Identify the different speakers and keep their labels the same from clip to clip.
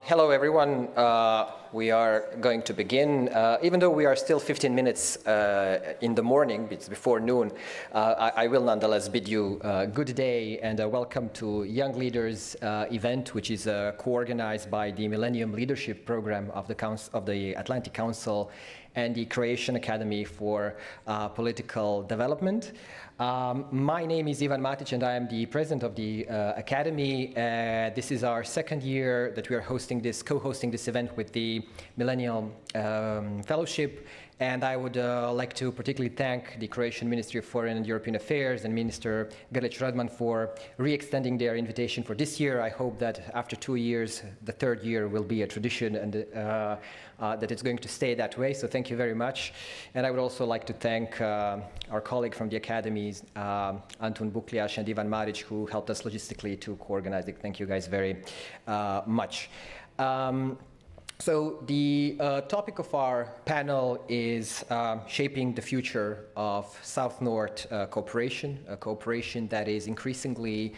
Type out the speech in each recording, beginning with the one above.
Speaker 1: Hello, everyone. We are going to begin. Even though we are still 15 minutes in the morning, it's before noon, I will nonetheless bid you good day and welcome to Young Leaders event, which is co-organized by the Millennium Leadership Program of the Atlantic Council and the Croatian Academy for Political Development. My name is Ivan Matic, and I am the president of the Academy. This is our second year that we are co-hosting this event with the Millennium Fellowship. And I would like to particularly thank the Croatian Ministry of Foreign and European Affairs and Minister Grlić Radman for re-extending their invitation for this year. I hope that after 2 years, the third year will be a tradition and that it's going to stay that way. So thank you very much. And I would also like to thank our colleague from the academies, Antun Bukliaš and Ivan Marić, who helped us logistically to co-organize it. Thank you guys very much. So the topic of our panel is shaping the future of South-North cooperation, a cooperation that is increasingly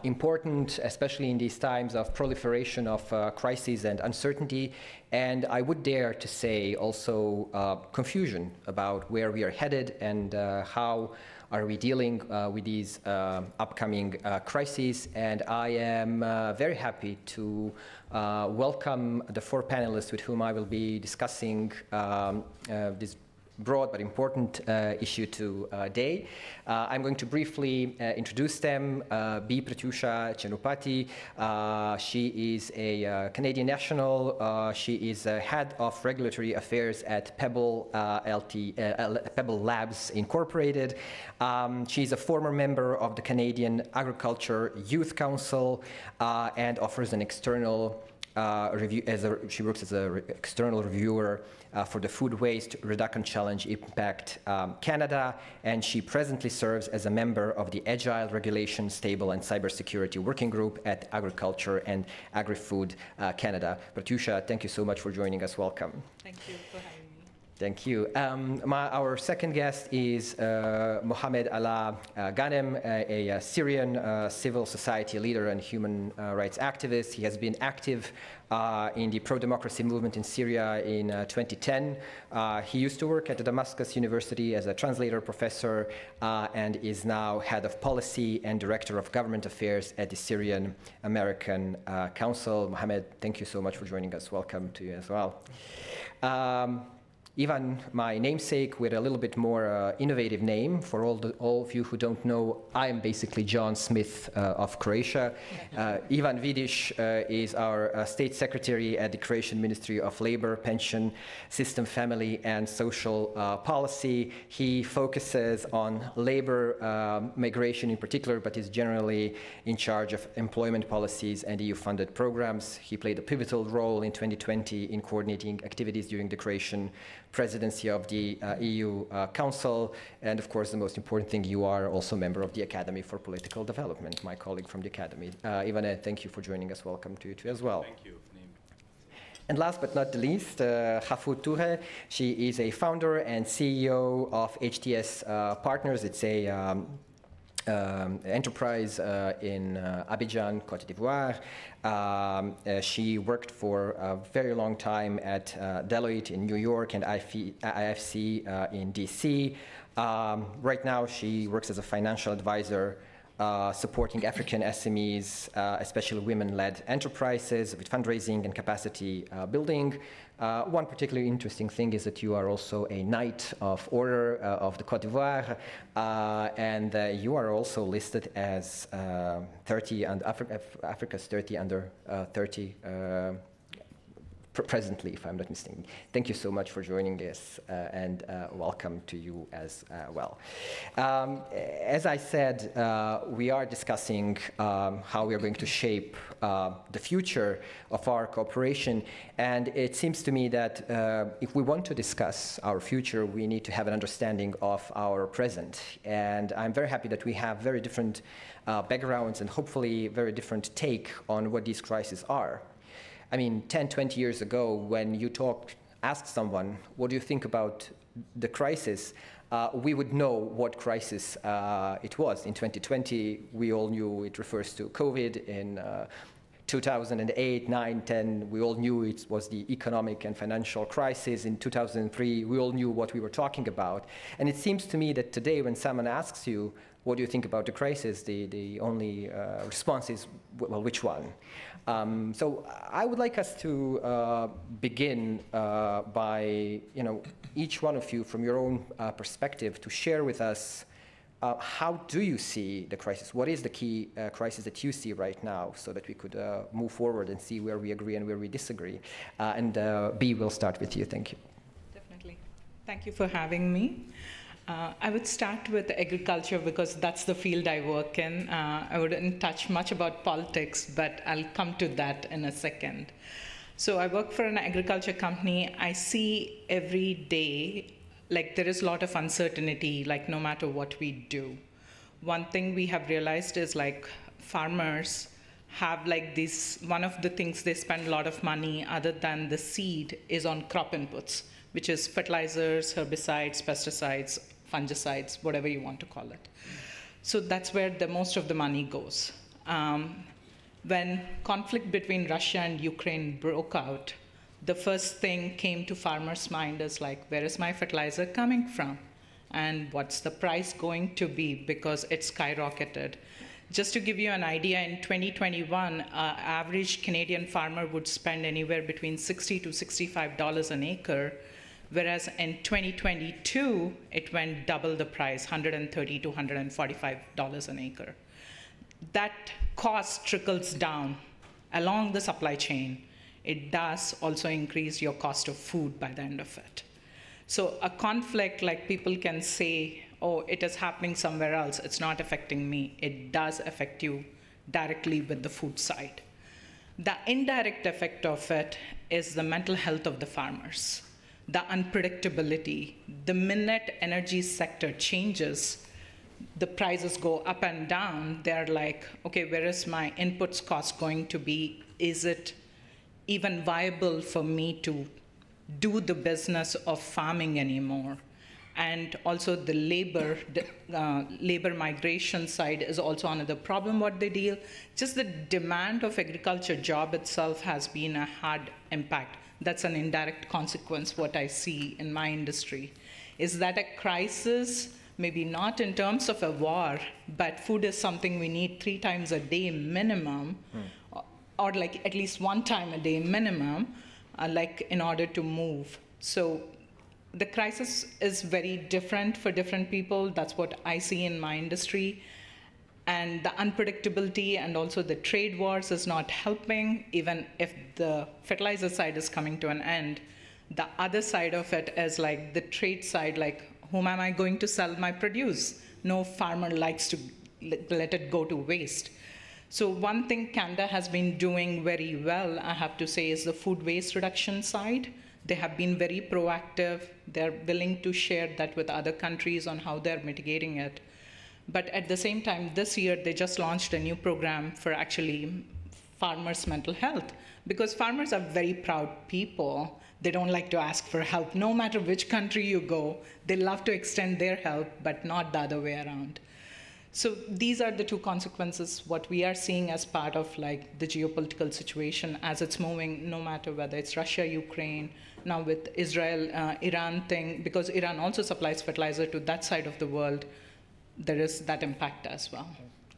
Speaker 1: important, especially in these times of proliferation of crises and uncertainty, and I would dare to say also confusion about where we are headed and how are we dealing with these upcoming crises. And I am very happy to welcome the 4 panelists with whom I will be discussing this broad but important issue today. I'm going to briefly introduce them. B. Pratyusha Chennupati. She is a Canadian national. She is head of regulatory affairs at Pebble Pebble Labs Incorporated. She's a former member of the Canadian Agriculture Youth Council and offers an external review she works as an external reviewer for the Food Waste Reduction Challenge Impact Canada, and she presently serves as a member of the Agile Regulation, Stable and Cybersecurity Working Group at Agriculture and Agri-Food Canada. Pratyusha, thank you so much for joining us. Welcome.
Speaker 2: Thank you for having me.
Speaker 1: Thank you. Our second guest is Mohamed Ala Ghanem, a Syrian civil society leader and human rights activist. He has been active in the pro-democracy movement in Syria in 2010. He used to work at the Damascus University as a translator professor and is now head of policy and director of government affairs at the Syrian American Council. Mohamed, thank you so much for joining us. Welcome to you as well. Ivan, my namesake, with a little bit more innovative name. For all of you who don't know, I am basically John Smith of Croatia. Ivan Vidic is our state secretary at the Croatian Ministry of Labor, Pension System, Family and Social Policy. He focuses on labor migration in particular, but is generally in charge of employment policies and EU-funded programs. He played a pivotal role in 2020 in coordinating activities during the Croatian presidency of the EU Council, and of course the most important thing, you are also a member of the Academy for Political Development, my colleague from the Academy. Ivana, thank you for joining us. Welcome to you too as well.
Speaker 3: Thank you for naming.
Speaker 1: And last but not the least, Hafou Touré. She is a founder and CEO of HTS Partners. It's a enterprise in Abidjan, Côte d'Ivoire. She worked for a very long time at Deloitte in New York and IFC in DC. Right now, she works as a financial advisor supporting African SMEs, especially women-led enterprises with fundraising and capacity building. One particularly interesting thing is that you are also a Knight of Order of the Côte d'Ivoire, and you are also listed as 30 and Africa's 30 under 30 presently, if I'm not mistaken. Thank you so much for joining us, and welcome to you as well. As I said, we are discussing how we are going to shape the future of our cooperation, and it seems to me that if we want to discuss our future, we need to have an understanding of our present. And I'm very happy that we have very different backgrounds and hopefully very different take on what these crises are. I mean, 10, 20 years ago, when you ask someone, what do you think about the crisis? We would know what crisis it was. In 2020, we all knew it refers to COVID. In 2008, 9, 10, we all knew it was the economic and financial crisis. In 2003, we all knew what we were talking about. And it seems to me that today, when someone asks you, what do you think about the crisis, the only response is, well, which one? So I would like us to begin by, each one of you, from your own perspective, to share with us how do you see the crisis? What is the key crisis that you see right now, so that we could move forward and see where we agree and where we disagree? And Bea, we'll start with you. Thank you.
Speaker 2: Definitely. Thank you for having me. I would start with agriculture because that's the field I work in. I wouldn't touch much about politics, but I'll come to that in a second. So I work for an agriculture company. I see every day, like, there is a lot of uncertainty, like, no matter what we do. One thing we have realized is, like, farmers have, like, this, one of the things they spend a lot of money other than the seed is on crop inputs, which is fertilizers, herbicides, pesticides, fungicides, whatever you want to call it. So that's where the most of the money goes. When conflict between Russia and Ukraine broke out, the first thing came to farmers' mind is, like, where is my fertilizer coming from? And what's the price going to be, because it's skyrocketed. Just to give you an idea, in 2021, average Canadian farmer would spend anywhere between $60 to $65 an acre, whereas in 2022, it went double the price, $130 to $145 an acre. That cost trickles down along the supply chain. It does also increase your cost of food by the end of it. So a conflict, like, people can say, oh, it is happening somewhere else, it's not affecting me. It does affect you directly with the food side. The indirect effect of it is the mental health of the farmers, the unpredictability. The minute energy sector changes, the prices go up and down. They're like, okay, where is my inputs cost going to be? Is it even viable for me to do the business of farming anymore? And also the labor migration side is also another problem what they deal. Just the demand of agriculture job itself has been a hard impact. That's an indirect consequence what I see in my industry. Is that a crisis? Maybe not in terms of a war, but food is something we need 3 times a day minimum, or like at least 1 time a day minimum, like, in order to move. So the crisis is very different for different people. That's what I see in my industry. And the unpredictability and also the trade wars is not helping. Even if the fertilizer side is coming to an end, the other side of it is, like, the trade side, like, whom am I going to sell my produce? No farmer likes to let it go to waste. So one thing Canada has been doing very well, I have to say, is the food waste reduction side. They have been very proactive. They're willing to share that with other countries on how they're mitigating it. But at the same time, this year, they just launched a new program for actually farmers' mental health, because farmers are very proud people. They don't like to ask for help. No matter which country you go, they love to extend their help, but not the other way around. So these are the 2 consequences, what we are seeing as part of, like, the geopolitical situation as it's moving, no matter whether it's Russia, Ukraine, now with Israel, Iran thing, because Iran also supplies fertilizer to that side of the world, there is that impact as well.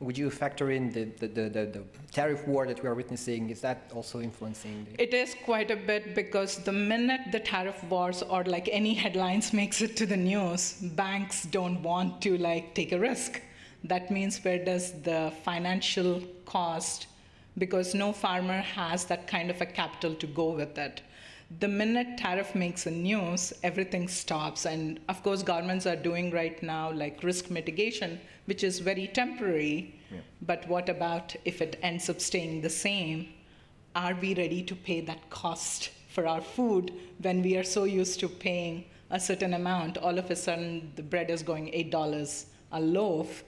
Speaker 1: Would you factor in the tariff war that we are witnessing? Is that also influencing?
Speaker 2: It is quite a bit, because the minute the tariff wars or, like, any headlines makes it to the news, banks don't want to, like, take a risk. That means, where does the financial cost, because no farmer has that kind of a capital to go with it. The minute tariff makes a news, everything stops. And of course, governments are doing right now, like, risk mitigation, which is very temporary. Yeah. But what about if it ends up staying the same? Are we ready to pay that cost for our food when we are so used to paying a certain amount? All of a sudden, the bread is going $8 a loaf.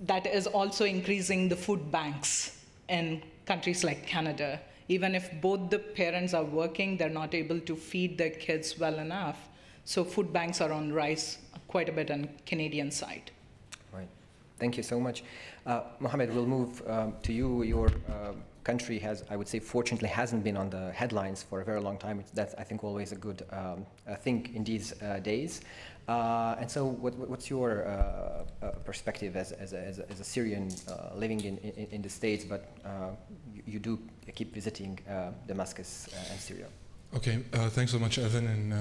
Speaker 2: That is also increasing the food banks in countries like Canada. Even if both the parents are working, they're not able to feed their kids well enough. So food banks are on rise quite a bit on Canadian side.
Speaker 1: Right. Thank you so much. Mohammed, we'll move to you. Your country has, I would say, fortunately hasn't been on the headlines for a very long time. That's, I think, always a good thing in these days. And so what's your perspective as a Syrian living in the States, but you do keep visiting Damascus and Syria?
Speaker 3: Okay, thanks so much, Evan. And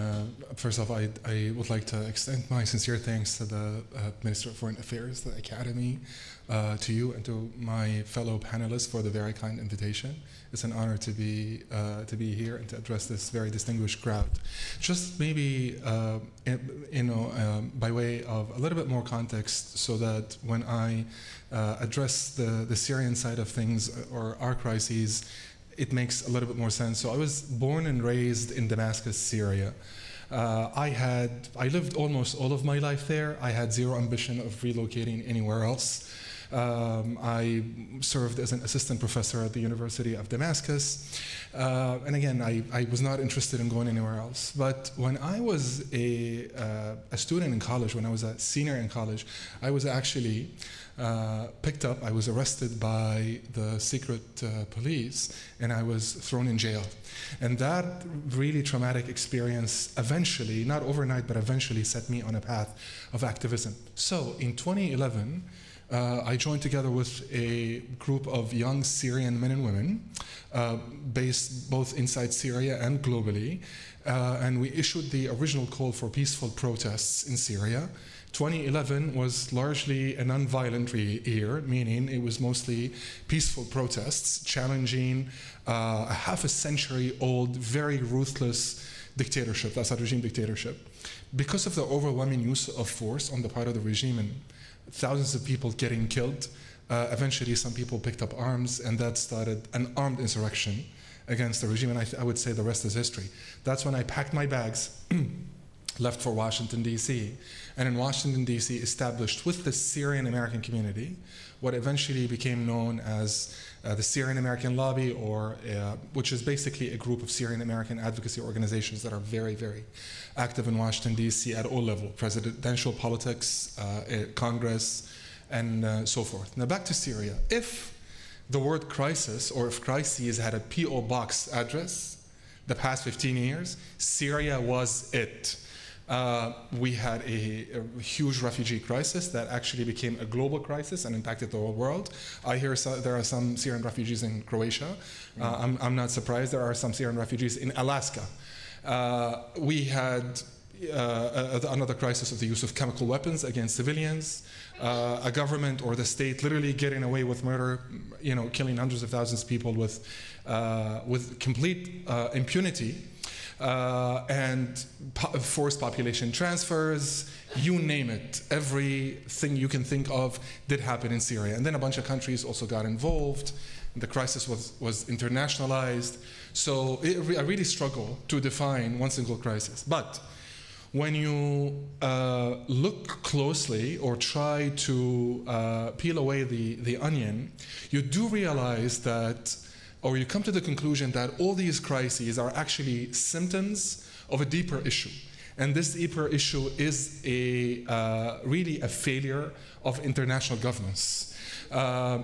Speaker 3: first off, I would like to extend my sincere thanks to the Minister of Foreign Affairs, the Academy, to you and to my fellow panelists for the very kind invitation. It's an honor to be here and to address this very distinguished crowd. Just maybe, by way of a little bit more context, so that when I address the Syrian side of things or our crises, it makes a little bit more sense. So I was born and raised in Damascus, Syria. I lived almost all of my life there. I had zero ambition of relocating anywhere else. I served as an assistant professor at the University of Damascus. And again, I was not interested in going anywhere else. But when I was a student in college, when I was a senior in college, I was actually picked up. I was arrested by the secret police, and I was thrown in jail. And that really traumatic experience eventually, not overnight, but eventually set me on a path of activism. So in 2011, I joined together with a group of young Syrian men and women based both inside Syria and globally, and we issued the original call for peaceful protests in Syria. 2011 was largely a non-violent year, meaning it was mostly peaceful protests challenging a half a century old, very ruthless dictatorship, the Assad regime dictatorship. Because of the overwhelming use of force on the part of the regime and thousands of people getting killed, eventually some people picked up arms, and that started an armed insurrection against the regime, and I would say the rest is history. That's when I packed my bags, left for Washington, D.C., and in Washington, D.C. established with the Syrian American community what eventually became known as the Syrian American Lobby, or which is basically a group of Syrian American advocacy organizations that are very, very active in Washington, D.C. at all levels, presidential politics, Congress, and so forth. Now back to Syria. If the word crisis, or if crises had a P.O. box address the past 15 years, Syria was it. We had a huge refugee crisis that actually became a global crisis and impacted the whole world. I hear there are some Syrian refugees in Croatia. I'm not surprised there are some Syrian refugees in Alaska. We had another crisis of the use of chemical weapons against civilians, a government or the state literally getting away with murder, killing hundreds of thousands of people with complete impunity. And forced population transfers, you name it. Everything you can think of did happen in Syria. And then a bunch of countries also got involved. The crisis was internationalized. So I really struggle to define one single crisis. But when you look closely or try to peel away the onion, you do realize that, or you come to the conclusion that all these crises are actually symptoms of a deeper issue. And this deeper issue is really a failure of international governance.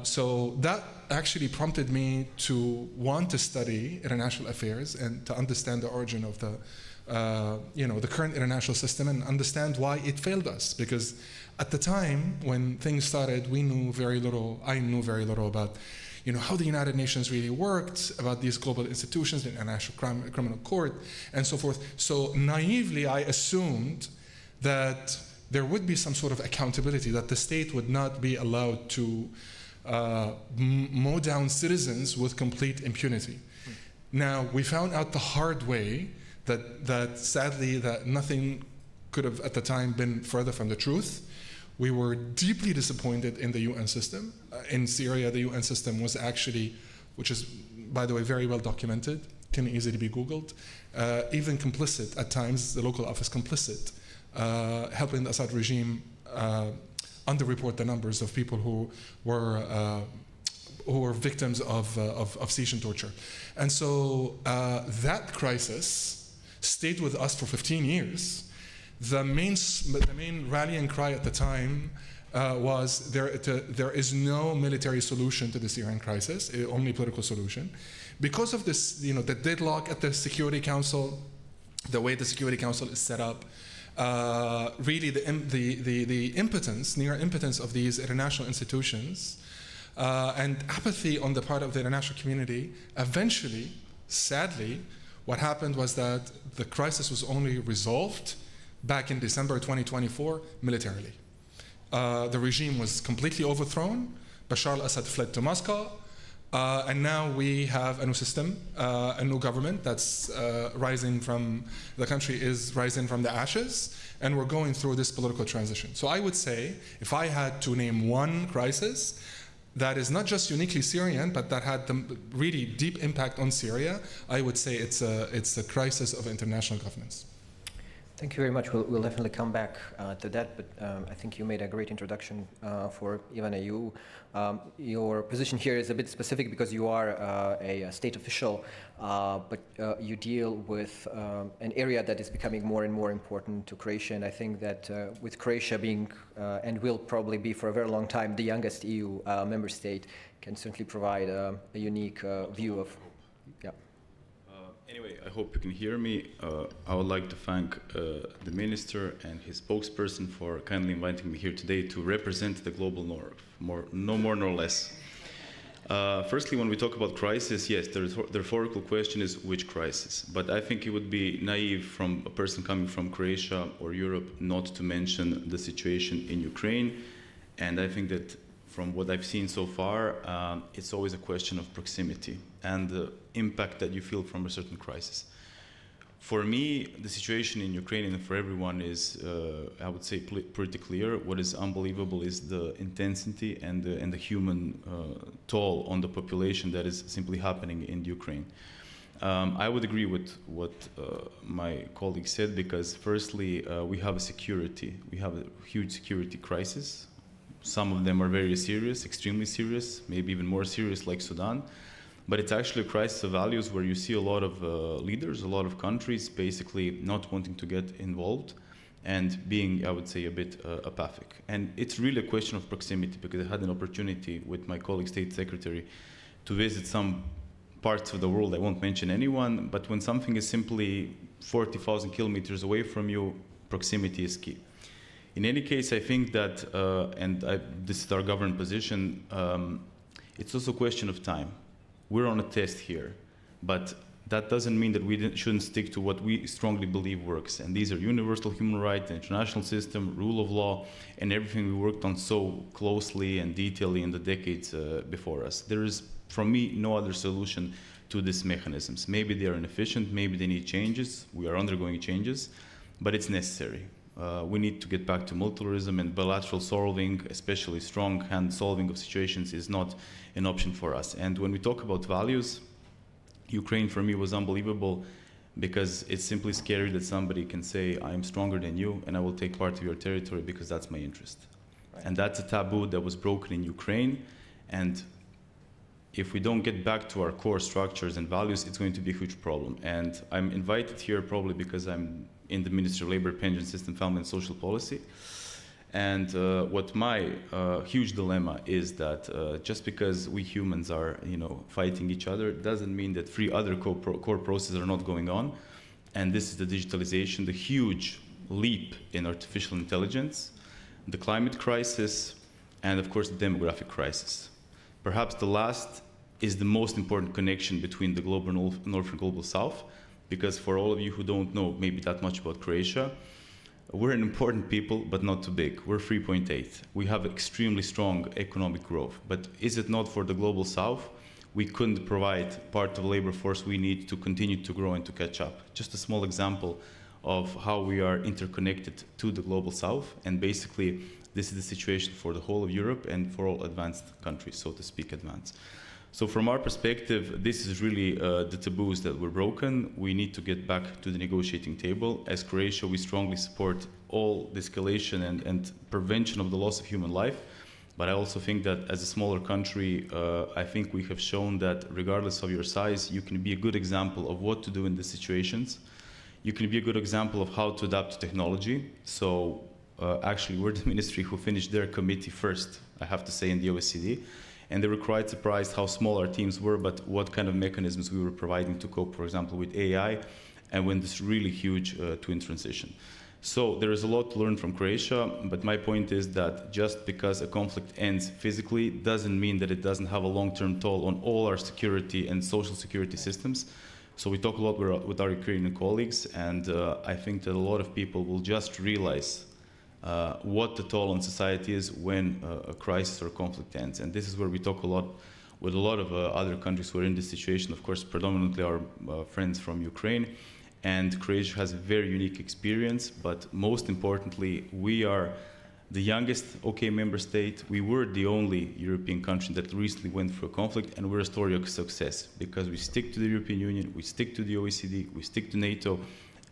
Speaker 3: So that actually prompted me to want to study international affairs and to understand the origin of the current international system and understand why it failed us. Because at the time when things started, I knew very little about how the United Nations really worked, about these global institutions, the International Criminal Court, and so forth. So naively, I assumed that there would be some sort of accountability, that the state would not be allowed to mow down citizens with complete impunity. Now, we found out the hard way that sadly, that nothing could have at the time been further from the truth. We were deeply disappointed in the UN system. In Syria, the UN system was actually, which is, by the way, very well documented, can easily be Googled, even complicit at times, the local office complicit, helping the Assad regime underreport the numbers of people who were victims of siege and torture. And so that crisis stayed with us for 15 years. The main rallying cry at the time was there is no military solution to the Syrian crisis, only political solution. Because of this, the deadlock at the Security Council, the way the Security Council is set up, really the impotence, near impotence of these international institutions, and apathy on the part of the international community, eventually, sadly, what happened was that the crisis was only resolved back in December 2024 militarily. The regime was completely overthrown. Bashar al-Assad fled to Moscow. And now we have a new system, a new government that's rising from, the country is rising from the ashes, and we're going through this political transition. So I would say, if I had to name one crisis that is not just uniquely Syrian, but that had the really deep impact on Syria, I would say it's a crisis of international governance.
Speaker 1: Thank you very much. We'll definitely come back to that, but I think you made a great introduction for Ivana. Your position here is a bit specific because you are a state official, but you deal with an area that is becoming more and more important to Croatia, and I think that with Croatia being, and will probably be for a very long time, the youngest EU member state, can certainly provide a unique view of, yeah.
Speaker 4: Anyway, I hope you can hear me. I would like to thank the minister and his spokesperson for kindly inviting me here today to represent the global north, no more nor less. Firstly, when we talk about crisis, yes, the rhetorical question is which crisis? But I think it would be naive from a person coming from Croatia or Europe not to mention the situation in Ukraine. And I think that from what I've seen so far, it's always a question of proximity and the impact that you feel from a certain crisis. For me, the situation in Ukraine and for everyone is, I would say, pretty clear. What is unbelievable is the intensity and the human toll on the population that is simply happening in Ukraine. I would agree with what my colleague said, because firstly, we have a huge security crisis. Some of them are very serious, extremely serious, maybe even more serious like Sudan. But it's actually a crisis of values where you see a lot of leaders, a lot of countries basically not wanting to get involved and being, I would say, a bit apathic. And it's really a question of proximity, because I had an opportunity with my colleague State Secretary to visit some parts of the world. I won't mention anyone, but when something is simply 40,000 kilometers away from you, proximity is key. In any case, I think that, this is our government position, it's also a question of time. We're on a test here, but that doesn't mean that we shouldn't stick to what we strongly believe works. And these are universal human rights, the international system, rule of law, and everything we worked on so closely and detailedly in the decades before us. There is, from me, no other solution to these mechanisms. Maybe they are inefficient, maybe they need changes. We are undergoing changes, but it's necessary. We need to get back to multilateralism, and bilateral solving, especially strong hand solving of situations, is not an option for us. And when we talk about values, Ukraine for me was unbelievable, because it's simply scary that somebody can say, I'm stronger than you and I will take part of your territory because that's my interest. Right. And that's a taboo that was broken in Ukraine. And if we don't get back to our core structures and values, it's going to be a huge problem. And I'm invited here probably because I'm in the Ministry of Labor, Pension System, Family and Social Policy. And what my huge dilemma is that just because we humans are, fighting each other, doesn't mean that three other core processes are not going on. And this is the digitalization, the huge leap in artificial intelligence, the climate crisis, and of course the demographic crisis. Perhaps the last is the most important connection between the global north and global south, because for all of you who don't know maybe that much about Croatia, we're an important people, but not too big. We're 3.8. We have extremely strong economic growth. But is it not for the global south? We couldn't provide part of the labor force we need to continue to grow and to catch up. Just a small example of how we are interconnected to the global south. And basically, this is the situation for the whole of Europe and for all advanced countries, so to speak, advanced. So from our perspective, this is really the taboos that were broken. We need to get back to the negotiating table. As Croatia, we strongly support all the escalation and prevention of the loss of human life. But I also think that as a smaller country, I think we have shown that regardless of your size, you can be a good example of what to do in these situations. you can be a good example of how to adapt to technology. So actually, we're the ministry who finished their committee first, I have to say, in the OECD. And they were quite surprised how small our teams were, but what kind of mechanisms we were providing to cope, for example, with AI, and when this really huge twin transition. So there is a lot to learn from Croatia, but my point is that just because a conflict ends physically doesn't mean that it doesn't have a long-term toll on all our security and social security systems. So we talk a lot with our Ukrainian colleagues, and I think that a lot of people will just realize what the toll on society is when a crisis or conflict ends. And this is where we talk a lot with a lot of other countries who are in this situation, of course, predominantly our friends from Ukraine. And Croatia has a very unique experience, but most importantly, we are the youngest OK member state. We were the only European country that recently went through a conflict, and we're a story of success because we stick to the European Union, we stick to the OECD, we stick to NATO,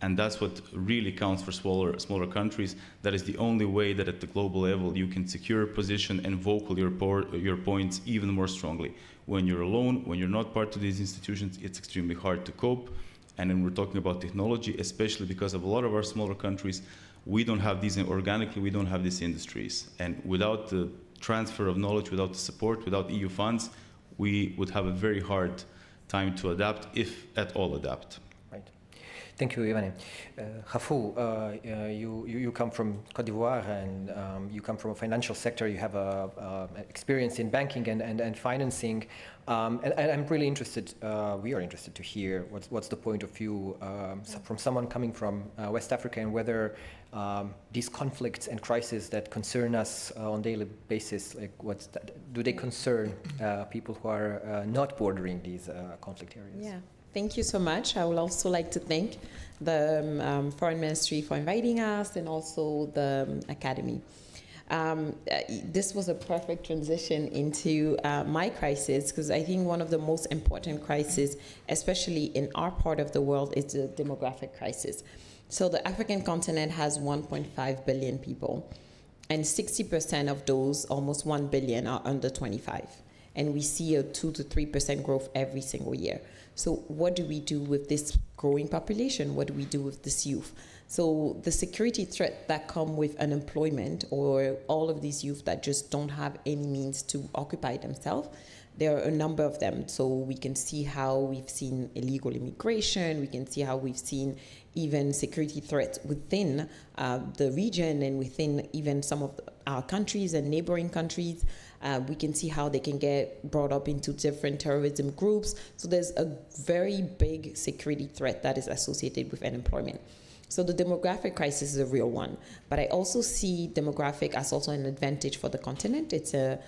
Speaker 4: and that's what really counts for smaller countries. That is the only way that at the global level you can secure a position and vocal your points even more strongly. When you're alone, when you're not part of these institutions, it's extremely hard to cope. And then we're talking about technology, especially because of a lot of our smaller countries, we don't have these organically, we don't have these industries. And without the transfer of knowledge, without the support, without EU funds, we would have a very hard time to adapt, if at all adapt.
Speaker 1: Right. Thank you, Ivane. Hafou, you come from Côte d'Ivoire, and you come from a financial sector. You have experience in banking and financing. And I'm really interested, we are interested to hear what's the point of view from someone coming from West Africa, and whether these conflicts and crises that concern us on a daily basis, like do they concern people who are not bordering these conflict areas?
Speaker 5: Yeah. Thank you so much. I would also like to thank the Foreign Ministry for inviting us, and also the Academy. This was a perfect transition into my crisis, because I think one of the most important crises, especially in our part of the world, is the demographic crisis. So the African continent has 1.5 billion people, and 60% of those, almost 1 billion, are under 25. And we see a 2 to 3% growth every single year. So what do we do with this growing population? What do we do with this youth? So the security threat that come with unemployment, or all of these youth that just don't have any means to occupy themselves, there are a number of them. So we can see how we've seen illegal immigration, we can see how we've seen even security threats within the region, and within even some of our countries and neighboring countries. We can see how they can get brought up into different terrorism groups. So there's a very big security threat that is associated with unemployment. So the demographic crisis is a real one. But I also see demographic as also an advantage for the continent. It's an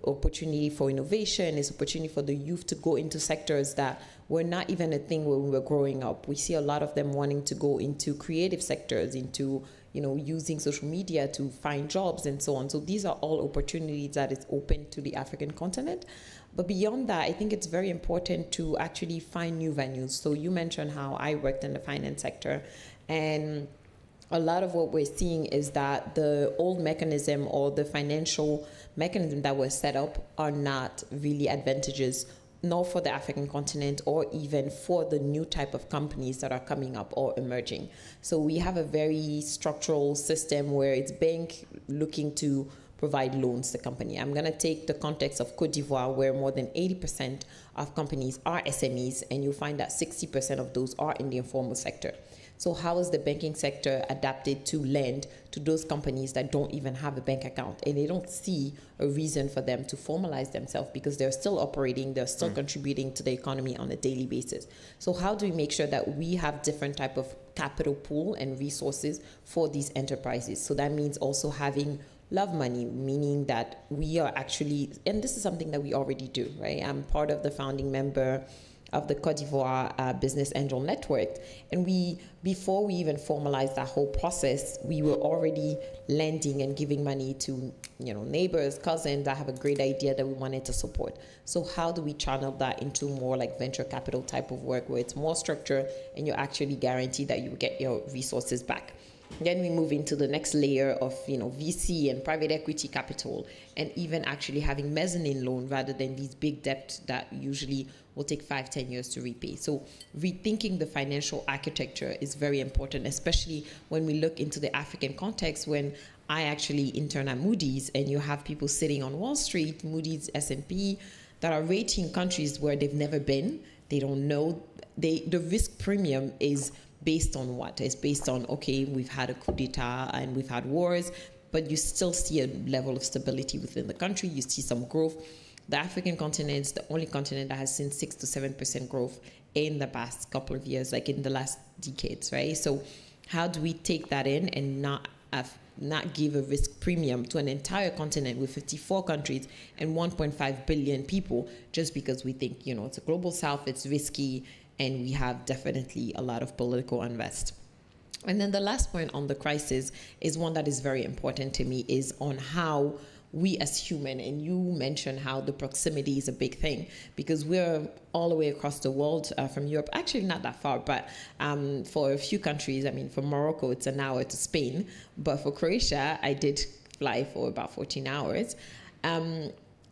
Speaker 5: opportunity for innovation. It's an opportunity for the youth to go into sectors that were not even a thing when we were growing up. We see a lot of them wanting to go into creative sectors, into using social media to find jobs and so on. So these are all opportunities that is open to the African continent. But beyond that, I think it's very important to actually find new venues. So you mentioned how I worked in the finance sector, and a lot of what we're seeing is that the old mechanism, or the financial mechanism that was set up, are not really advantageous, nor for the African continent, or even for the new type of companies that are coming up or emerging. So we have a very structural system where it's bank looking to provide loans to company. I'm going to take the context of Côte d'Ivoire, where more than 80% of companies are SMEs, and you'll find that 60% of those are in the informal sector. So how is the banking sector adapted to lend to those companies that don't even have a bank account, and they don't see a reason for them to formalize themselves, because they're still operating, they're still contributing to the economy on a daily basis. So how do we make sure that we have different type of capital pool and resources for these enterprises? So that means also having love money, meaning that we are actually, and this is something that we already do, right? I'm part of the founding member of the Côte d'Ivoire Business Angel Network. And before we even formalized that whole process, we were already lending and giving money to neighbors, cousins that have a great idea that we wanted to support. So how do we channel that into more like venture capital type of work, where it's more structured and you're actually guaranteed that you get your resources back? Then we move into the next layer of, VC and private equity capital, and even actually having mezzanine loan rather than these big debts that usually will take 5-10 years to repay. So rethinking the financial architecture is very important, especially when we look into the African context. When I actually intern at Moody's, and you have people sitting on Wall Street, Moody's, S&P, that are rating countries where they've never been. They don't know. The risk premium is based on what? It's based on, okay, we've had a coup d'etat and we've had wars, but you still see a level of stability within the country. You see some growth. The African continent is the only continent that has seen 6 to 7% growth in the past couple of years, like in the last decades, right? So how do we take that in and not give a risk premium to an entire continent with 54 countries and 1.5 billion people just because we think, it's a global south, it's risky, and we have definitely a lot of political unrest. And then the last point on the crisis is one that is very important to me, is on how we as human, and you mentioned how the proximity is a big thing, because we're all the way across the world from Europe, actually not that far, but for a few countries, from Morocco, it's an hour to Spain, but for Croatia, I did fly for about 14 hours.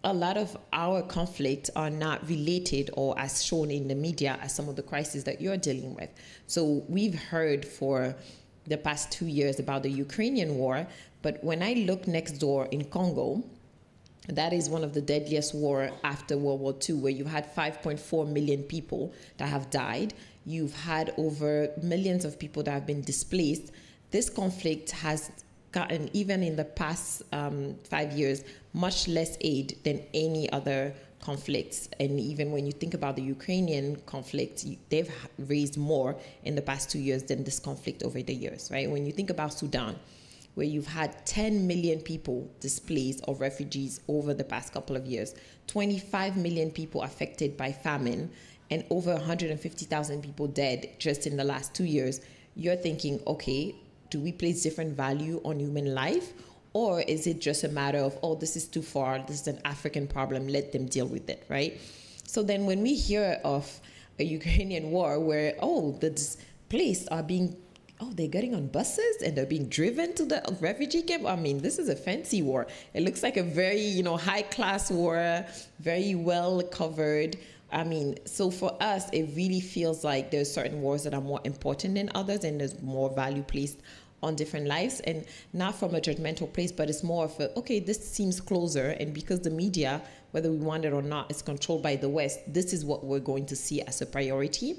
Speaker 5: A lot of our conflicts are not related or as shown in the media as some of the crises that you're dealing with. So we've heard for the past 2 years about the Ukrainian war, but when I look next door in Congo, that is one of the deadliest wars after World War II, where you had 5.4 million people that have died. You've had over millions of people that have been displaced. This conflict has gotten, even in the past 5 years, much less aid than any other conflicts. And even when you think about the Ukrainian conflict, they've raised more in the past 2 years than this conflict over the years, right? When you think about Sudan, where you've had 10 million people displaced or refugees over the past couple of years, 25 million people affected by famine, and over 150,000 people dead just in the last 2 years, you're thinking, okay, do we place different value on human life? Or is it just a matter of, oh, this is too far, this is an African problem, let them deal with it, right? So then when we hear of a Ukrainian war where, oh, the displaced are being, they're getting on buses and they're being driven to the refugee camp. This is a fancy war. It looks like a very, high-class war, very well covered. So for us, it really feels like there's certain wars that are more important than others, and there's more value placed on different lives, and not from a judgmental place, but it's more of a, okay, this seems closer, and because the media, whether we want it or not, is controlled by the West, this is what we're going to see as a priority.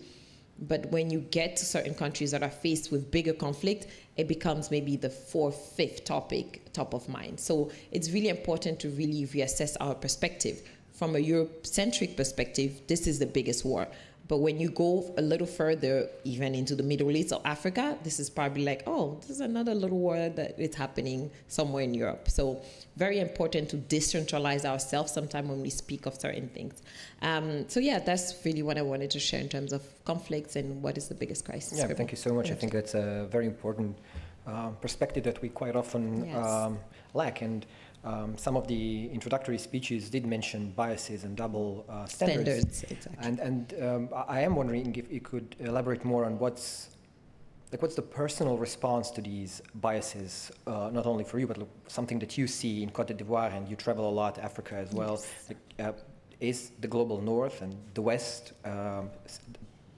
Speaker 5: But when you get to certain countries that are faced with bigger conflict, it becomes maybe the 4th, 5th topic top of mind. So it's really important to really reassess our perspective. From a Europe-centric perspective, this is the biggest war. But when you go a little further, even into the Middle East or Africa, this is probably like, oh, this is another little war that is happening somewhere in Europe. So very important to decentralize ourselves sometimes when we speak of certain things. So yeah, that's really what I wanted to share in terms of conflicts and what is the biggest crisis.
Speaker 1: Yeah, thank you so much. I think that's a very important perspective that we quite often lack. And some of the introductory speeches did mention biases and double standards.
Speaker 5: Exactly.
Speaker 1: And I am wondering if you could elaborate more on what's the personal response to these biases, not only for you, but something that you see in Côte d'Ivoire, and you travel a lot, Africa as well. Yes. Is the global north and the west,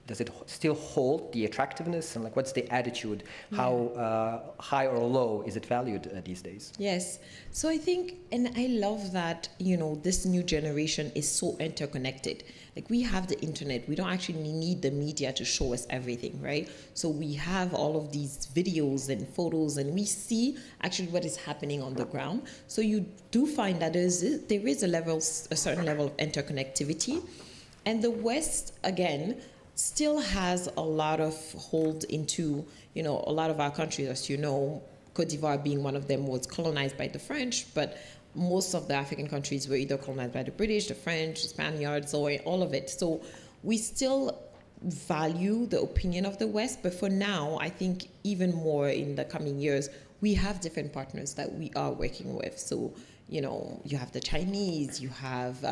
Speaker 1: does it still hold the attractiveness, and what's the attitude? How high or low is it valued these days?
Speaker 5: Yes. So I think, and I love that, this new generation is so interconnected. We have the internet. We don't actually need the media to show us everything, right? So we have all of these videos and photos, and we see actually what is happening on the ground. So you do find that there is a certain level of interconnectivity. And the West, again, still has a lot of hold into, a lot of our countries, as you know, Côte d'Ivoire being one of them was colonized by the French, but most of the African countries were either colonized by the British, the French, the Spaniards, or all of it. So we still value the opinion of the West, but for now, I think even more in the coming years, we have different partners that we are working with. So, you have the Chinese, you have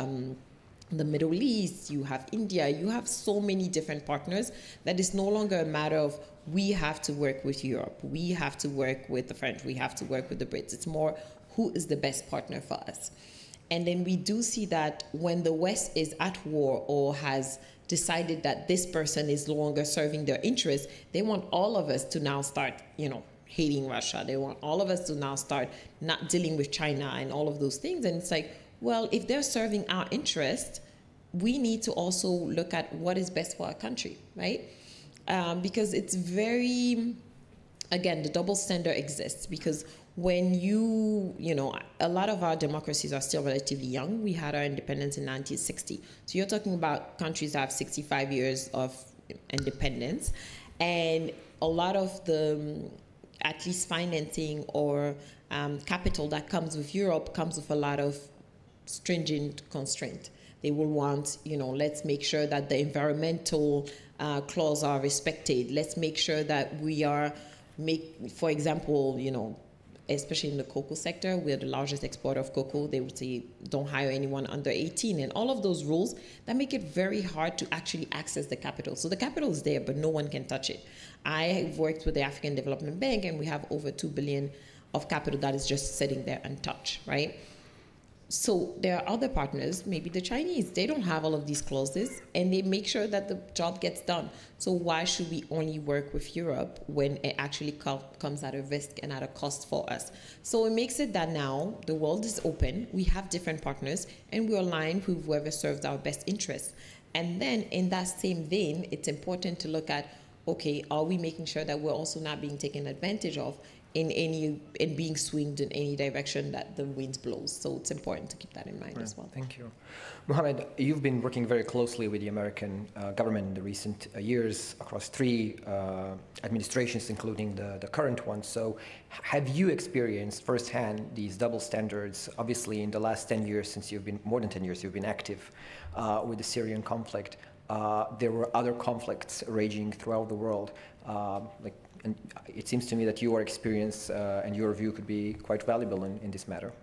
Speaker 5: the Middle East, you have India, you have so many different partners that it's no longer a matter of we have to work with Europe, we have to work with the French, we have to work with the Brits. It's more who is the best partner for us. And then we do see that when the West is at war or has decided that this person is no longer serving their interests, they want all of us to now start, hating Russia. They want all of us to now start not dealing with China and all of those things. And it's like, well, if they're serving our interest, we need to also look at what is best for our country, right? Because it's very, again, the double standard exists because when a lot of our democracies are still relatively young. We had our independence in 1960. So you're talking about countries that have 65 years of independence. And a lot of the, at least financing or capital that comes with Europe comes with a lot of stringent constraint. They will want, let's make sure that the environmental clauses are respected. Let's make sure that we are, for example, especially in the cocoa sector, we're the largest exporter of cocoa. They would say, don't hire anyone under 18. And all of those rules that make it very hard to actually access the capital. So the capital is there, but no one can touch it. I have worked with the African Development Bank, and we have over 2 billion of capital that is just sitting there untouched, right? So there are other partners, maybe the Chinese, they don't have all of these clauses and they make sure that the job gets done. So why should we only work with Europe when it actually comes at a risk and at a cost for us? So it makes it that now the world is open, we have different partners and we align with whoever serves our best interests. And then in that same vein, it's important to look at, okay, are we making sure that we're also not being taken advantage of in being swinged in any direction that the wind blows. So it's important to keep that in mind as well.
Speaker 1: Thank you. Mohamed, you've been working very closely with the American government in the recent years across 3 administrations, including the current one. So have you experienced firsthand these double standards? Obviously, in the last 10 years, since you've been, more than 10 years, you've been active with the Syrian conflict. There were other conflicts raging throughout the world, and it seems to me that your experience and your view could be quite valuable in this matter.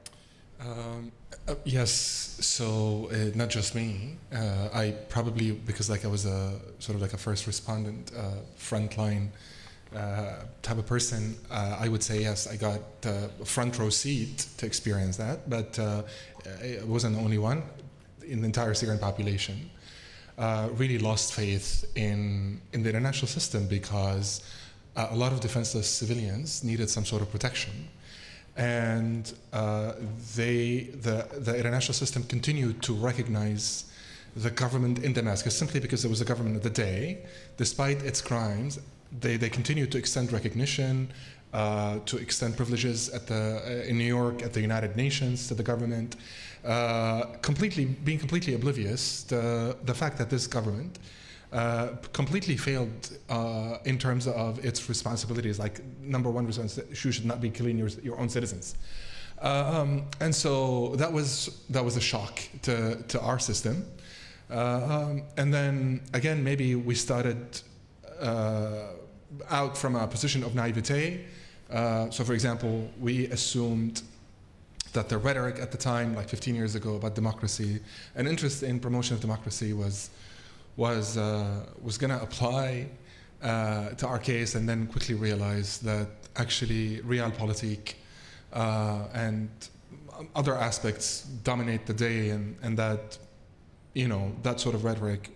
Speaker 3: Yes, so not just me. I probably, because I was a sort of like a first respondent, frontline type of person, I would say yes, I got a front row seat to experience that, but I wasn't the only one in the entire Syrian population. Really lost faith in the international system because a lot of defenseless civilians needed some sort of protection. And the international system continued to recognize the government in Damascus simply because it was the government of the day. Despite its crimes, they continued to extend recognition, to extend privileges in New York at the United Nations to the government, being completely oblivious to the fact that this government completely failed in terms of its responsibilities. Like, number one responsibility, you should not be killing your own citizens. And so that was a shock to our system. And then again, maybe we started out from a position of naivete. So for example, we assumed that the rhetoric at the time, like 15 years ago, about democracy, an interest in promotion of democracy was going to apply to our case, and then quickly realized that actually realpolitik and other aspects dominate the day, and that that sort of rhetoric,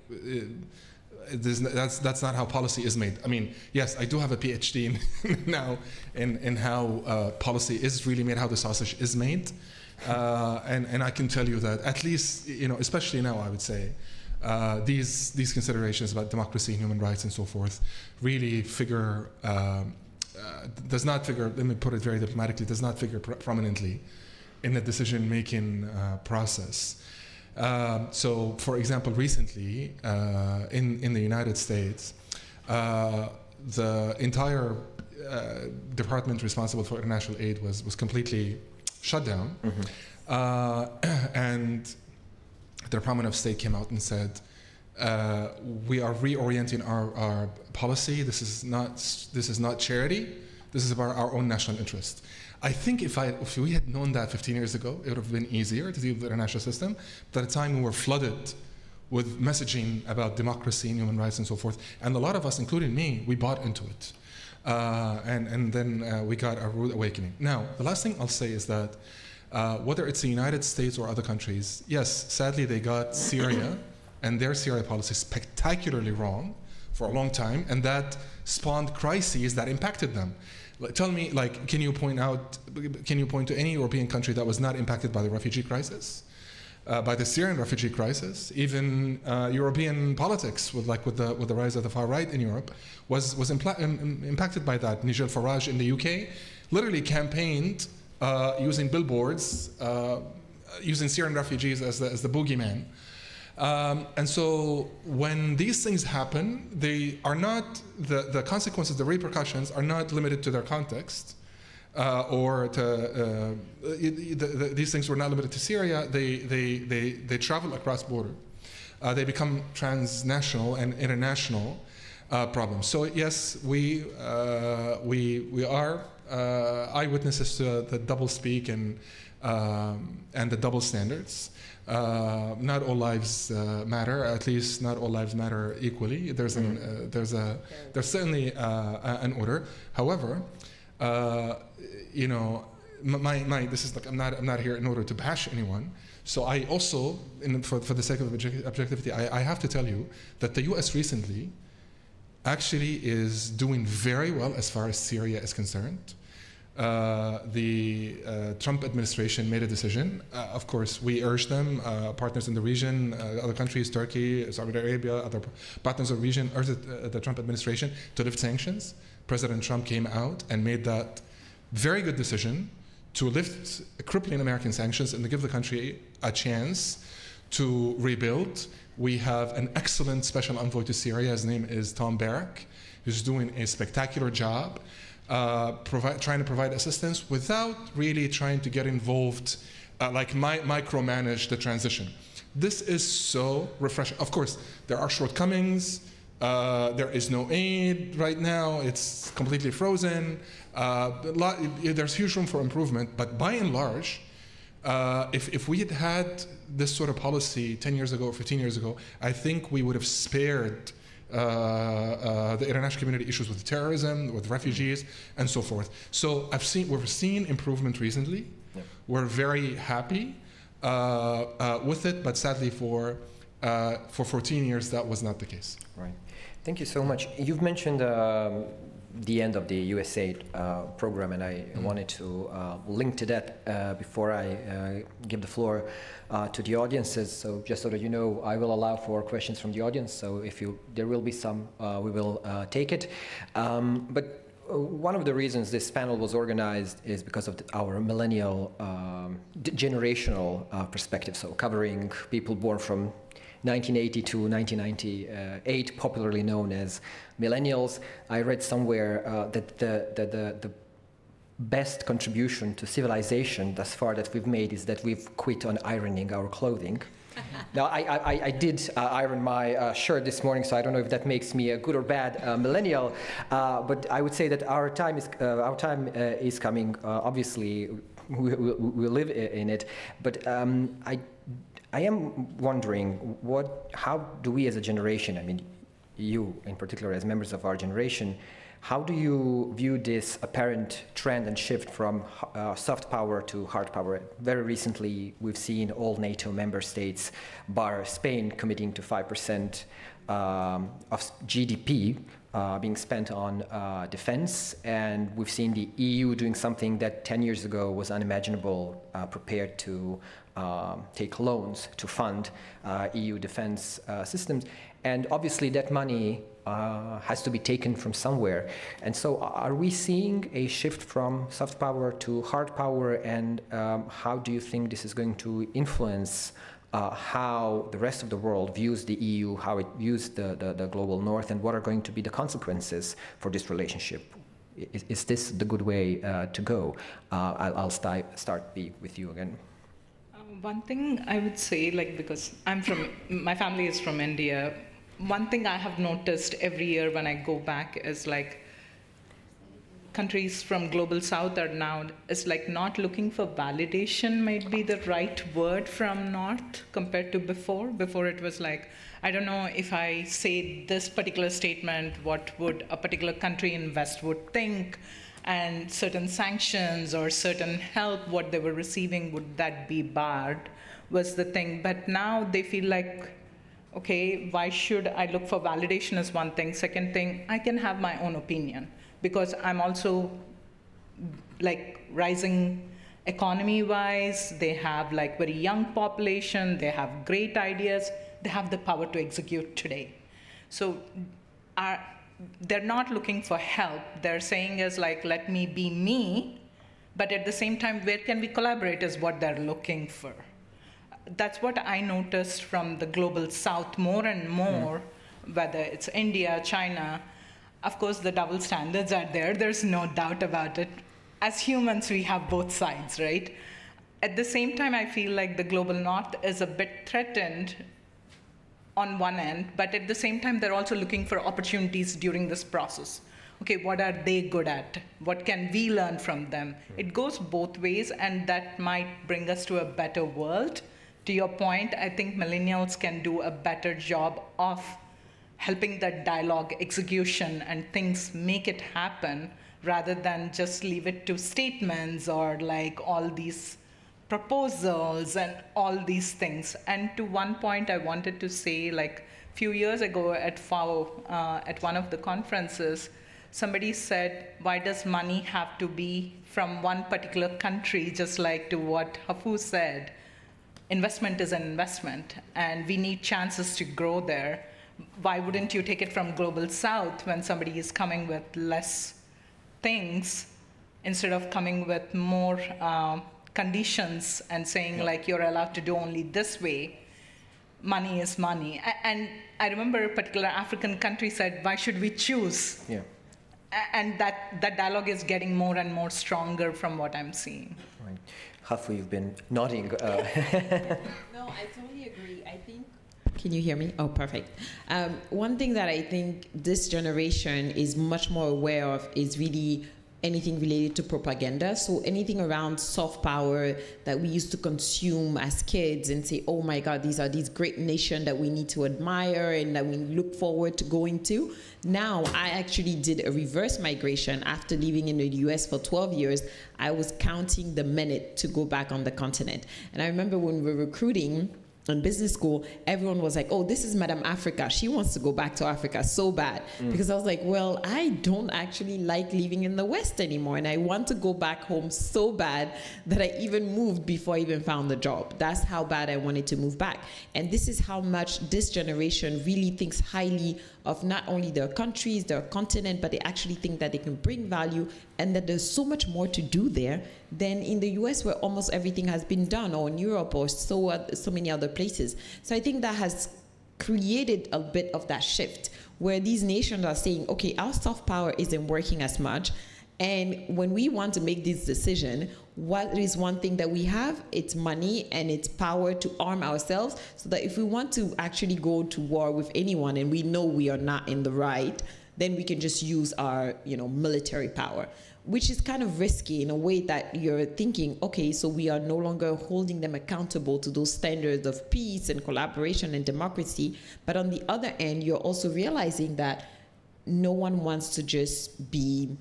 Speaker 3: that's not how policy is made. I mean, yes, I do have a PhD now in how policy is really made, how the sausage is made, and I can tell you that at least especially now, I would say. These considerations about democracy and human rights and so forth really does not figure, let me put it very diplomatically, does not figure prominently in the decision-making process. So, for example, recently in the United States, the entire department responsible for international aid was completely shut down, and the Department of State came out and said, we are reorienting our policy. This is not charity. This is about our own national interest. I think if we had known that 15 years ago, it would have been easier to deal with the international system. But at the time, we were flooded with messaging about democracy and human rights and so forth. And a lot of us, including me, we bought into it. And then we got a rude awakening. Now, the last thing I'll say is that whether it's the United States or other countries, yes, sadly they got Syria and their Syria policy spectacularly wrong for a long time, and that spawned crises that impacted them. Tell me, like, can you point to any European country that was not impacted by the refugee crisis, by the Syrian refugee crisis? Even European politics, with the rise of the far right in Europe, was impacted by that. Nigel Farage in the UK literally campaigned using billboards, using Syrian refugees as the boogeyman. And so when these things happen, they are not, the consequences, the repercussions are not limited to their context, or to, these things were not limited to Syria. They travel across border. They become transnational and international problems. So yes, we are eyewitnesses to the doublespeak and the double standards. Not all lives matter. At least not all lives matter equally. There's certainly an order. However, you know, this is like I'm not here in order to bash anyone. So I also, for the sake of objectivity, I have to tell you that the U.S. recently actually is doing very well as far as Syria is concerned. The Trump administration made a decision. Of course, we urged them, partners in the region, other countries, Turkey, Saudi Arabia, other partners of the region, urged the Trump administration to lift sanctions. President Trump came out and made that very good decision to lift crippling American sanctions and to give the country a chance to rebuild. We have an excellent special envoy to Syria. His name is Tom Barrack, who's doing a spectacular job. Trying to provide assistance without really trying to get involved, micromanage the transition. This is so refreshing. Of course, there are shortcomings. There is no aid right now. It's completely frozen. There's huge room for improvement. But by and large, if we had had this sort of policy 10 years ago or 15 years ago, I think we would have spared the international community issues with terrorism, with refugees, and so forth. So we've seen improvement recently. Yep. We're very happy with it, but sadly for 14 years that was not the case.
Speaker 1: Right. Thank you so much. You've mentioned the end of the USAID program, and I wanted to link to that before I give the floor to the audiences. So just so that you know, I will allow for questions from the audience. So if there will be some, we will take it. But one of the reasons this panel was organized is because of our millennial generational perspective. So covering people born from 1980 to 1998, popularly known as millennials. I read somewhere that the best contribution to civilization thus far that we've made is that we've quit on ironing our clothing. Now, I did iron my shirt this morning, so I don't know if that makes me a good or bad millennial, but I would say that our time is coming. Obviously, we live in it, but I am wondering, how do we as a generation, I mean, you in particular as members of our generation, how do you view this apparent trend and shift from soft power to hard power? Very recently, we've seen all NATO member states, bar Spain, committing to 5% of GDP being spent on defense, and we've seen the EU doing something that 10 years ago was unimaginable, prepared to take loans to fund EU defense systems. And obviously that money has to be taken from somewhere. And so are we seeing a shift from soft power to hard power, and how do you think this is going to influence how the rest of the world views the EU, how it views the global north, and what are going to be the consequences for this relationship? Is this the good way to go? I'll start with you again.
Speaker 2: One thing I would say, because my family is from India, one thing I have noticed every year when I go back is countries from global south are now, it's like not looking for validation might be the right word from north compared to before. Before it was like, I don't know if I say this particular statement, what would a particular country in West would think, and certain sanctions or certain help, what they were receiving, would that be barred, was the thing. But now they feel like, okay, why should I look for validation is one thing. Second thing, I can have my own opinion because I'm also like rising economy-wise. They have like very young population. They have great ideas. They have the power to execute today. So they're not looking for help. They're saying is like, let me be me, but at the same time, where can we collaborate is what they're looking for. That's what I noticed from the global south more and more, whether it's India, China. Of course, the double standards are there. There's no doubt about it. As humans, we have both sides, right? At the same time, I feel like the global north is a bit threatened on one end, but at the same time, they're also looking for opportunities during this process. Okay, what are they good at? What can we learn from them? It goes both ways, and that might bring us to a better world. To your point, I think millennials can do a better job of helping that dialogue, execution, and things make it happen rather than just leave it to statements or like all these proposals and all these things. And to one point, I wanted to say, like a few years ago at FAO, at one of the conferences, somebody said, why does money have to be from one particular country, just like to what Hafu said? Investment is an investment, and we need chances to grow there. Why wouldn't you take it from global south when somebody is coming with less things instead of coming with more conditions and saying like you're allowed to do only this way? Money is money. And I remember a particular African country said, why should we choose?
Speaker 1: Yeah.
Speaker 2: And that dialogue is getting more and more stronger from what I'm seeing.
Speaker 1: Right. Hafu, you've been nodding.
Speaker 5: No, I totally agree. I think. Can you hear me? Oh, perfect. One thing that I think this generation is much more aware of is really anything related to propaganda. So anything around soft power that we used to consume as kids and say, oh my God, these are these great nations that we need to admire and that we look forward to going to. Now, I actually did a reverse migration after living in the US for 12 years. I was counting the minute to go back on the continent. And I remember when we were recruiting in business school, everyone was like, oh, this is Madame Africa. She wants to go back to Africa so bad. Because I was like, well, I don't actually like living in the West anymore. And I want to go back home so bad that I even moved before I even found the job. That's how bad I wanted to move back. And this is how much this generation really thinks highly of not only their countries, their continent, but they actually think that they can bring value and that there's so much more to do there than in the US, where almost everything has been done, or in Europe, or so many other places. So I think that has created a bit of that shift where these nations are saying, okay, our soft power isn't working as much. And when we want to make this decision, what is one thing that we have? It's money and it's power to arm ourselves, so that if we want to actually go to war with anyone and we know we are not in the right, then we can just use our, military power, which is kind of risky in a way that you're thinking, okay, so we are no longer holding them accountable to those standards of peace and collaboration and democracy. But on the other end, you're also realizing that no one wants to just be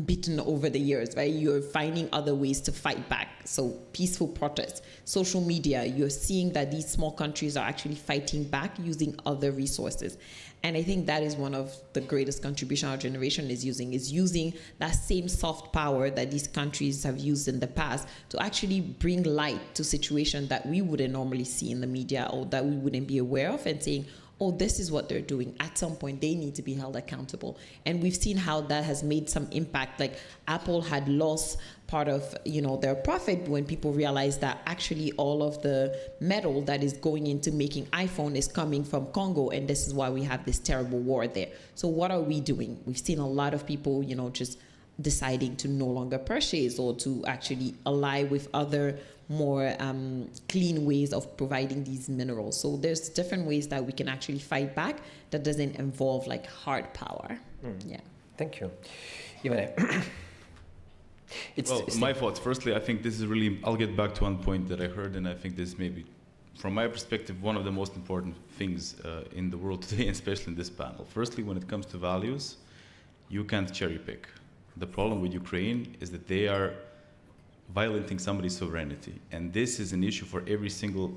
Speaker 5: beaten over the years, right? You're finding other ways to fight back. So peaceful protests, social media, you're seeing that these small countries are actually fighting back using other resources. And I think that is one of the greatest contribution our generation is using that same soft power that these countries have used in the past to actually bring light to situations that we wouldn't normally see in the media or that we wouldn't be aware of, and saying, oh, this is what they're doing. At some point, they need to be held accountable. And we've seen how that has made some impact. Like Apple had lost part of, their profit when people realized that actually all of the metal that is going into making iPhone is coming from Congo, and this is why we have this terrible war there. So what are we doing? We've seen a lot of people, just deciding to no longer purchase or to actually ally with other more clean ways of providing these minerals. So there's different ways that we can actually fight back that doesn't involve like hard power. Yeah.
Speaker 1: Thank you. Ivane.
Speaker 4: Well, my thoughts. Firstly, I think this is really, I'll get back to one point that I heard, and I think this may be, from my perspective, one of the most important things in the world today, especially in this panel. Firstly, when it comes to values, you can't cherry pick. The problem with Ukraine is that they are violating somebody's sovereignty. And this is an issue for every single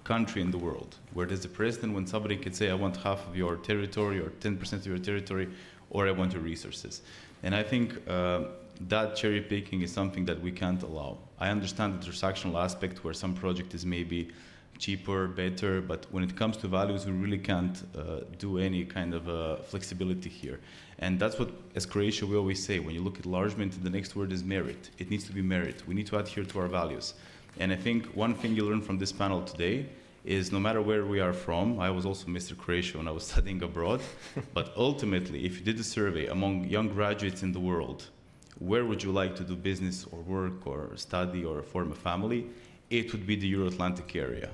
Speaker 4: country in the world, where there's a precedent when somebody could say, I want half of your territory or 10% of your territory, or I want your resources. And I think that cherry picking is something that we can't allow. I understand the transactional aspect where some project is maybe cheaper, better, but when it comes to values, we really can't do any kind of flexibility here. And that's what, as Croatia, we always say, when you look at enlargement, the next word is merit. It needs to be merit. We need to adhere to our values. And I think one thing you learn from this panel today is no matter where we are from, I was also Mr. Croatia when I was studying abroad, but ultimately, if you did a survey among young graduates in the world, where would you like to do business or work or study or form a family, it would be the Euro-Atlantic area.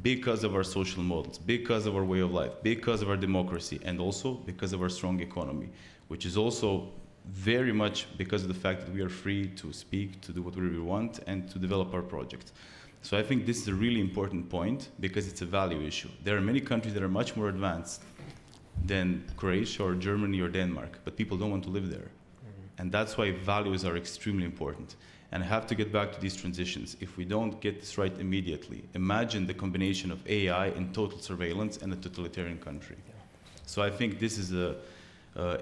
Speaker 4: Because of our social models, because of our way of life, because of our democracy, and also because of our strong economy, which is also very much because of the fact that we are free to speak, to do whatever we want, and to develop our projects. So I think this is a really important point because it's a value issue. There are many countries that are much more advanced than Croatia or Germany or Denmark, but people don't want to live there. And that's why values are extremely important. And I have to get back to these transitions. If we don't get this right immediately, imagine the combination of AI and total surveillance and a totalitarian country. So I think this is a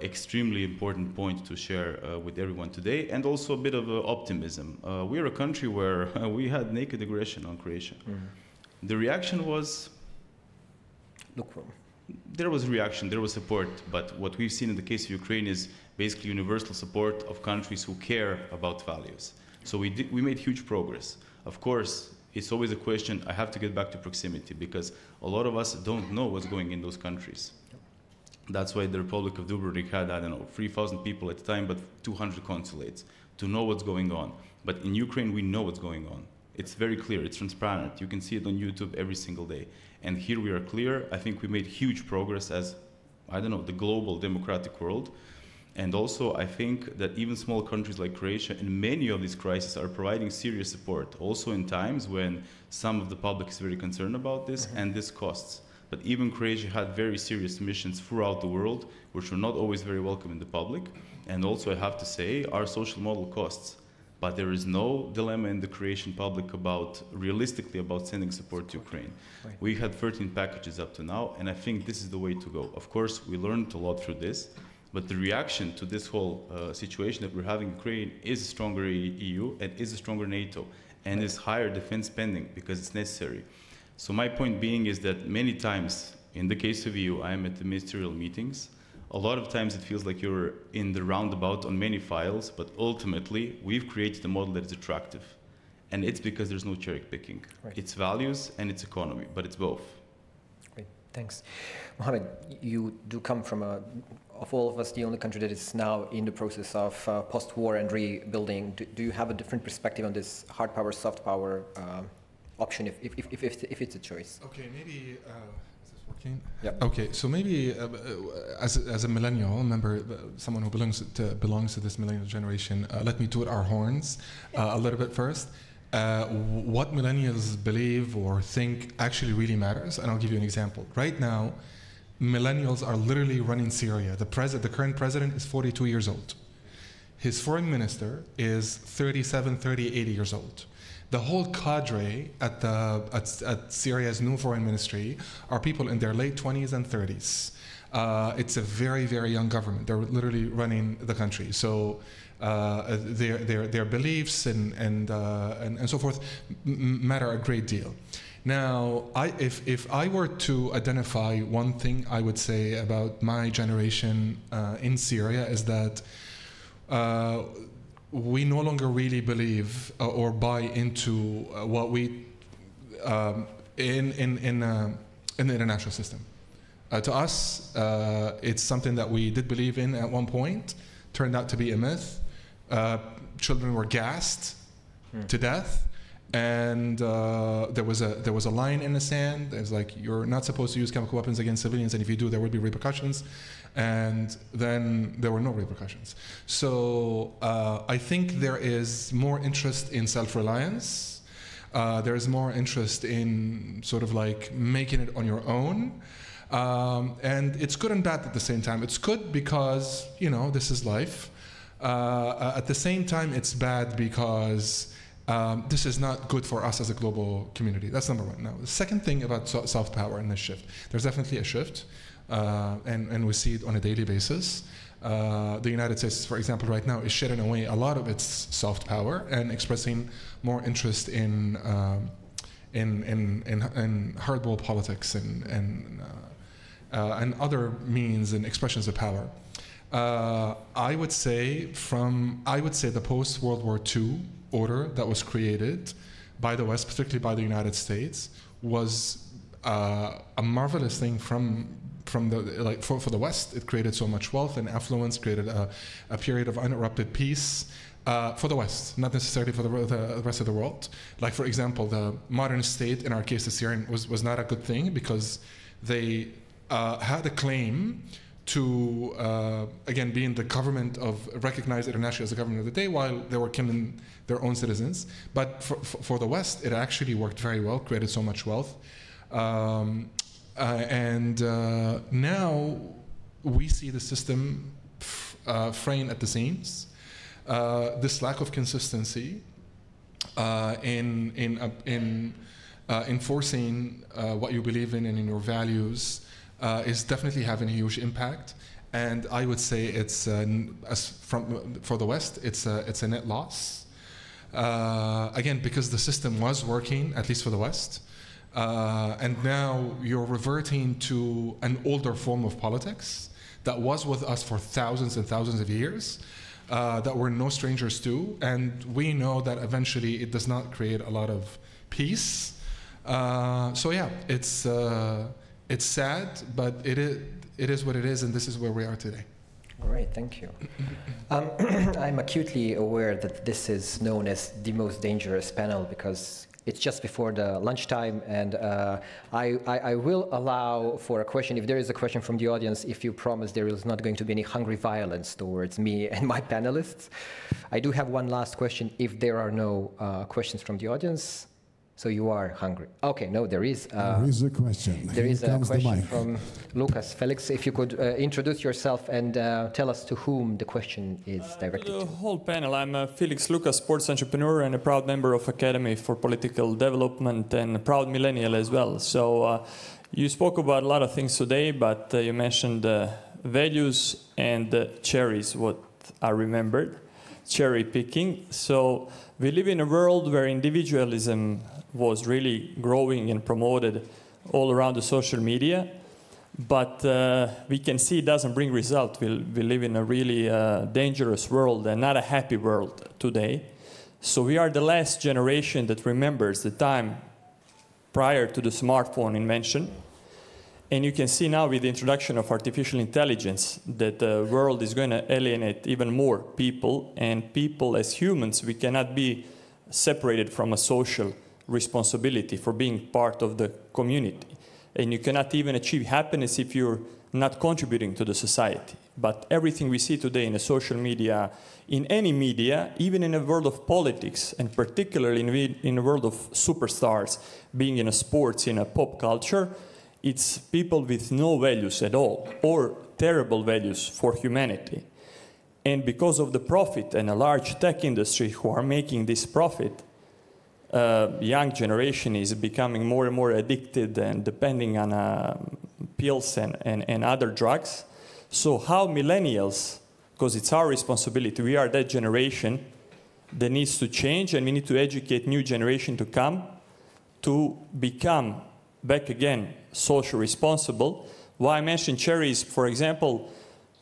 Speaker 4: extremely important point to share with everyone today, and also a bit of optimism. We are a country where we had naked aggression on Croatia. The reaction was...
Speaker 1: Lukewarm.
Speaker 4: There was reaction, there was support, but what we've seen in the case of Ukraine is basically universal support of countries who care about values. So we made huge progress. Of course, it's always a question, I have to get back to proximity, because a lot of us don't know what's going in those countries. That's why the Republic of Dubrovnik had, I don't know, 3,000 people at the time, but 200 consulates to know what's going on. But in Ukraine, we know what's going on. It's very clear, it's transparent. You can see it on YouTube every single day. And here we are clear. I think we made huge progress as, I don't know, the global democratic world. And also, I think that even small countries like Croatia in many of these crises are providing serious support, also in times when some of the public is very concerned about this and this costs. But even Croatia had very serious missions throughout the world, which were not always very welcome in the public. And also, I have to say, our social model costs. But there is no dilemma in the Croatian public about, realistically, about sending support to Ukraine.
Speaker 1: Right.
Speaker 4: We had 13 packages up to now, and I think this is the way to go. Of course, we learned a lot through this, but the reaction to this whole situation that we're having in Ukraine is a stronger EU and is a stronger NATO, and is higher defense spending because it's necessary. So my point being is that many times, in the case of EU, I am at the ministerial meetings. A lot of times it feels like you're in the roundabout on many files, but ultimately we've created a model that is attractive. And it's because there's no cherry picking.
Speaker 1: Right.
Speaker 4: It's values and it's economy, but it's both.
Speaker 1: Great, thanks. Mohammed, you do come from of all of us, the only country that is now in the process of post-war and rebuilding. Do you have a different perspective on this hard power, soft power option, if it's a choice?
Speaker 3: Okay, maybe... is this working?
Speaker 1: Yeah.
Speaker 3: Okay, so maybe as a millennial member, someone who belongs to this millennial generation, let me toot our horns a little bit first. What millennials believe or think actually really matters, and I'll give you an example. Right now, millennials are literally running Syria. The current president is 42 years old. His foreign minister is 37, 30, 80 years old. The whole cadre at Syria's new foreign ministry are people in their late 20s and 30s. It's a very, very young government. They're literally running the country. So their beliefs and so forth matter a great deal. Now, if I were to identify one thing I would say about my generation in Syria is that we no longer really believe or buy into what we in the international system. To us, it's something that we did believe in at one point, turned out to be a myth. Children were gassed to death, and there was a line in the sand. It's like, you're not supposed to use chemical weapons against civilians, and if you do, there will be repercussions. And then there were no repercussions. So I think there is more interest in self-reliance. There is more interest in sort of like making it on your own. And it's good and bad at the same time. It's good because, you know, this is life. At the same time, it's bad because this is not good for us as a global community. That's number one. Now, the second thing about soft power and this shift, there's definitely a shift, and we see it on a daily basis. The United States, for example, right now is shedding away a lot of its soft power and expressing more interest in hardball politics and other means and expressions of power. I would say the post-World War II order that was created by the West, particularly by the United States, was a marvelous thing for the West. It created so much wealth and affluence, created a period of uninterrupted peace for the West, not necessarily for the rest of the world. Like, for example, the modern state, in our case the Syrian, was not a good thing because they had a claim to, again, being the government recognized internationally as the government of the day while they were killing their own citizens. But for the West, it actually worked very well, created so much wealth. Now we see the system fraying at the seams. This lack of consistency in enforcing what you believe in and in your values is definitely having a huge impact. And I would say it's for the West, it's a net loss. Again, because the system was working, at least for the West. And now you're reverting to an older form of politics that was with us for thousands and thousands of years, that we're no strangers to, and we know that eventually it does not create a lot of peace. So yeah, it's sad, but it is what it is, and this is where we are today.
Speaker 1: Great, thank you. I'm acutely aware that this is known as the most dangerous panel because it's just before the lunchtime, and I will allow for a question. If there is a question from the audience, if you promise there is not going to be any hungry violence towards me and my panelists. I do have one last question if there are no questions from the audience. So you are hungry. Okay, no, there is.
Speaker 6: There is a question.
Speaker 1: There is a question from Lucas. Felix, if you could introduce yourself and tell us to whom the question is directed
Speaker 7: the
Speaker 1: to.
Speaker 7: whole panel. I'm Felix Lucas, sports entrepreneur and a proud member of Academy for Political Development and a proud millennial as well. So you spoke about a lot of things today, but you mentioned values and cherries, what I remembered, cherry picking. So we live in a world where individualism was really growing and promoted all around the social media, but we can see it doesn't bring result. We live in a really dangerous world and not a happy world today. So we are the last generation that remembers the time prior to the smartphone invention. And you can see now with the introduction of artificial intelligence that the world is going to alienate even more people, and people as humans, we cannot be separated from a social responsibility for being part of the community. And you cannot even achieve happiness if you're not contributing to the society. But everything we see today in the social media, in any media, even in the world of politics, and particularly in the world of superstars, being in a sports, in a pop culture, it's people with no values at all, or terrible values for humanity. And because of the profit and a large tech industry who are making this profit, young generation is becoming more and more addicted and depending on pills and other drugs. So how millennials, because it's our responsibility, we are that generation that needs to change, and we need to educate new generation to come to become back again social responsible. Why I mentioned cherries, for example,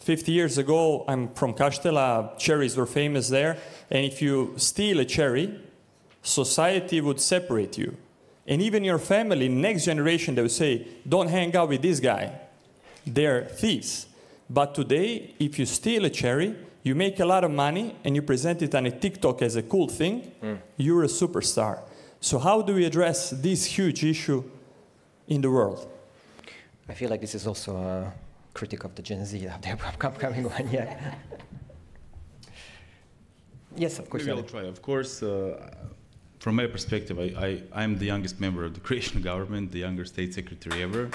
Speaker 7: 50 years ago, I'm from Castela, cherries were famous there, and if you steal a cherry, society would separate you. And even your family, next generation, they would say, don't hang out with this guy. They're thieves. But today, if you steal a cherry, you make a lot of money and you present it on a TikTok as a cool thing, you're a superstar. So how do we address this huge issue in the world?
Speaker 1: I feel like this is also a critic of the Gen Z, of the upcoming one, yeah. Yes, of course.
Speaker 4: Maybe I'll try. Of course, from my perspective, I'm the youngest member of the Croatian government, the youngest state secretary ever.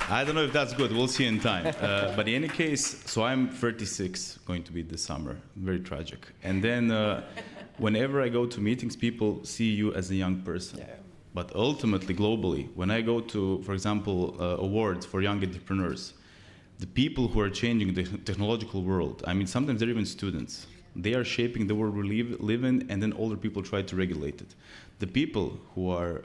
Speaker 4: I don't know if that's good. We'll see in time. But in any case, so I'm 36, going to be this summer. Very tragic. And then whenever I go to meetings, people see you as a young person. Yeah. But ultimately, globally, when I go to, for example, awards for young entrepreneurs, the people who are changing the technological world, I mean, sometimes they're even students. They are shaping the world we live in, and then older people try to regulate it. The people who are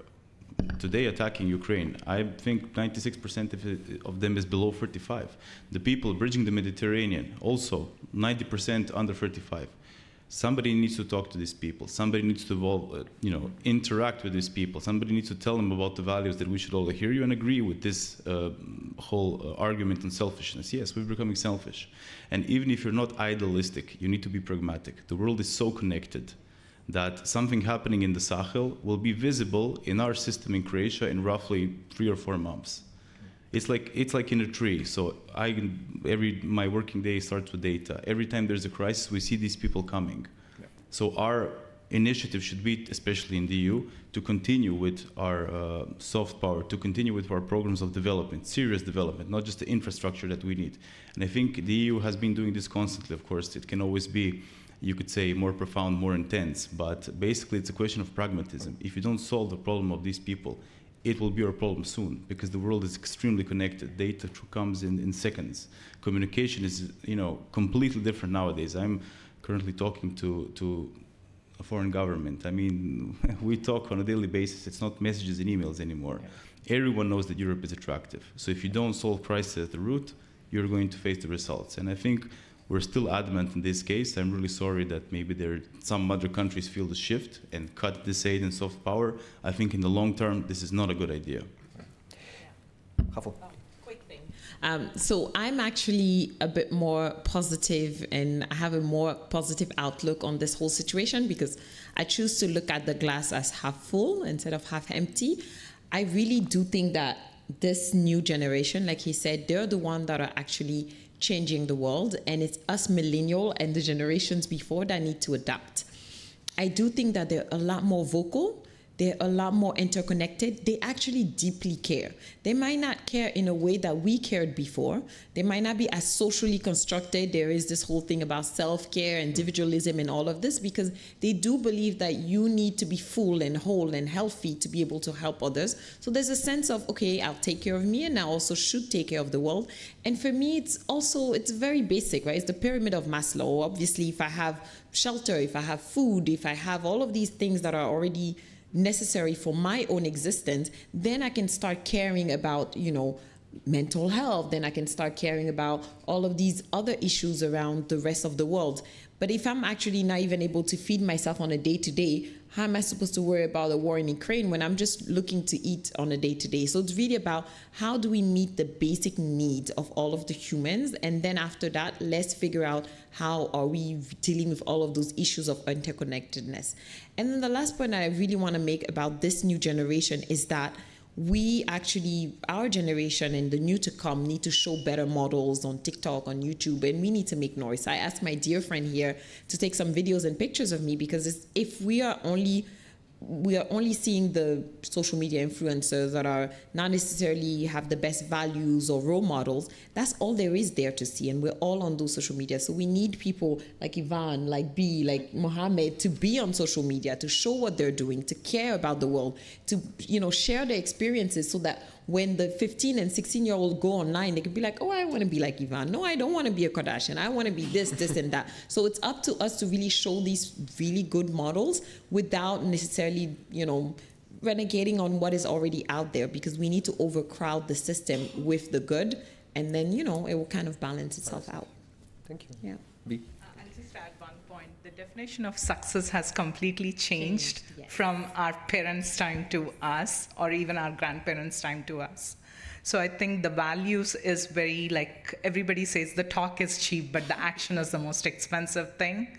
Speaker 4: today attacking Ukraine, I think 96% of them is below 35. The people bridging the Mediterranean, also 90% under 35. Somebody needs to talk to these people. Somebody needs to interact with these people. Somebody needs to tell them about the values that we should all hear you and agree with this whole argument on selfishness. Yes, we're becoming selfish. And even if you're not idealistic, you need to be pragmatic. The world is so connected that something happening in the Sahel will be visible in our system in Croatia in roughly 3 or 4 months. It's like in a tree. So my working day starts with data. Every time there's a crisis, we see these people coming. Yeah. So our initiative should be, especially in the EU, to continue with our soft power, to continue with our programs of development, serious development, not just the infrastructure that we need. And I think the EU has been doing this constantly. Of course, it can always be, you could say, more profound, more intense. But basically, it's a question of pragmatism. If you don't solve the problem of these people, it will be our problem soon, because the world is extremely connected. Data comes in seconds. Communication is, completely different nowadays. I'm currently talking to a foreign government. I mean, we talk on a daily basis. It's not messages and emails anymore. Yeah. Everyone knows that Europe is attractive. So if you don't solve crisis at the root, you're going to face the results. And I think we're still adamant in this case. I'm really sorry that maybe some other countries feel the shift and cut this aid and soft power. I think in the long term, this is not a good idea.
Speaker 5: Quick thing. So I'm actually a bit more positive, and I have a more positive outlook on this whole situation, because I choose to look at the glass as half full instead of half empty. I really do think that this new generation, like he said, they're the ones that are actually changing the world, and it's us millennial and the generations before that need to adapt. I do think that they're a lot more vocal. They're a lot more interconnected. They actually deeply care. They might not care in a way that we cared before. They might not be as socially constructed. There is this whole thing about self-care, individualism, and all of this, because they do believe that you need to be full and whole and healthy to be able to help others. So there's a sense of, okay, I'll take care of me, and I also should take care of the world. And for me, it's very basic, right? It's the pyramid of Maslow. Obviously, if I have shelter, if I have food, if I have all of these things that are already necessary for my own existence, then I can start caring about, mental health. Then I can start caring about all of these other issues around the rest of the world. But if I'm actually not even able to feed myself on a day-to-day, how am I supposed to worry about a war in Ukraine when I'm just looking to eat on a day-to-day? So it's really about how do we meet the basic needs of all of the humans, and then after that, let's figure out how are we dealing with all of those issues of interconnectedness. And then the last point I really want to make about this new generation is that we actually, our generation and the new to come, need to show better models on TikTok, on YouTube, and we need to make noise. I asked my dear friend here to take some videos and pictures of me, because if we are only seeing the social media influencers that are not necessarily have the best values or role models, that's all there is there to see, and we're all on those social media. So we need people like Ivan, like B, like Mohammed to be on social media, to show what they're doing, to care about the world, to share their experiences, so that when the 15 and 16-year-olds go online, they can be like, oh, I want to be like Ivan. No, I don't want to be a Kardashian. I want to be this, this, and that. So it's up to us to really show these really good models without necessarily, renegating on what is already out there, because we need to overcrowd the system with the good, and then, it will kind of balance itself out.
Speaker 1: Thank you.
Speaker 5: Yeah.
Speaker 1: B.
Speaker 2: I'll just add one point. The definition of success has completely changed.
Speaker 5: Yes.
Speaker 2: From our parents' time to us, or even our grandparents' time to us. So I think the values is very, like everybody says, the talk is cheap, but the action is the most expensive thing.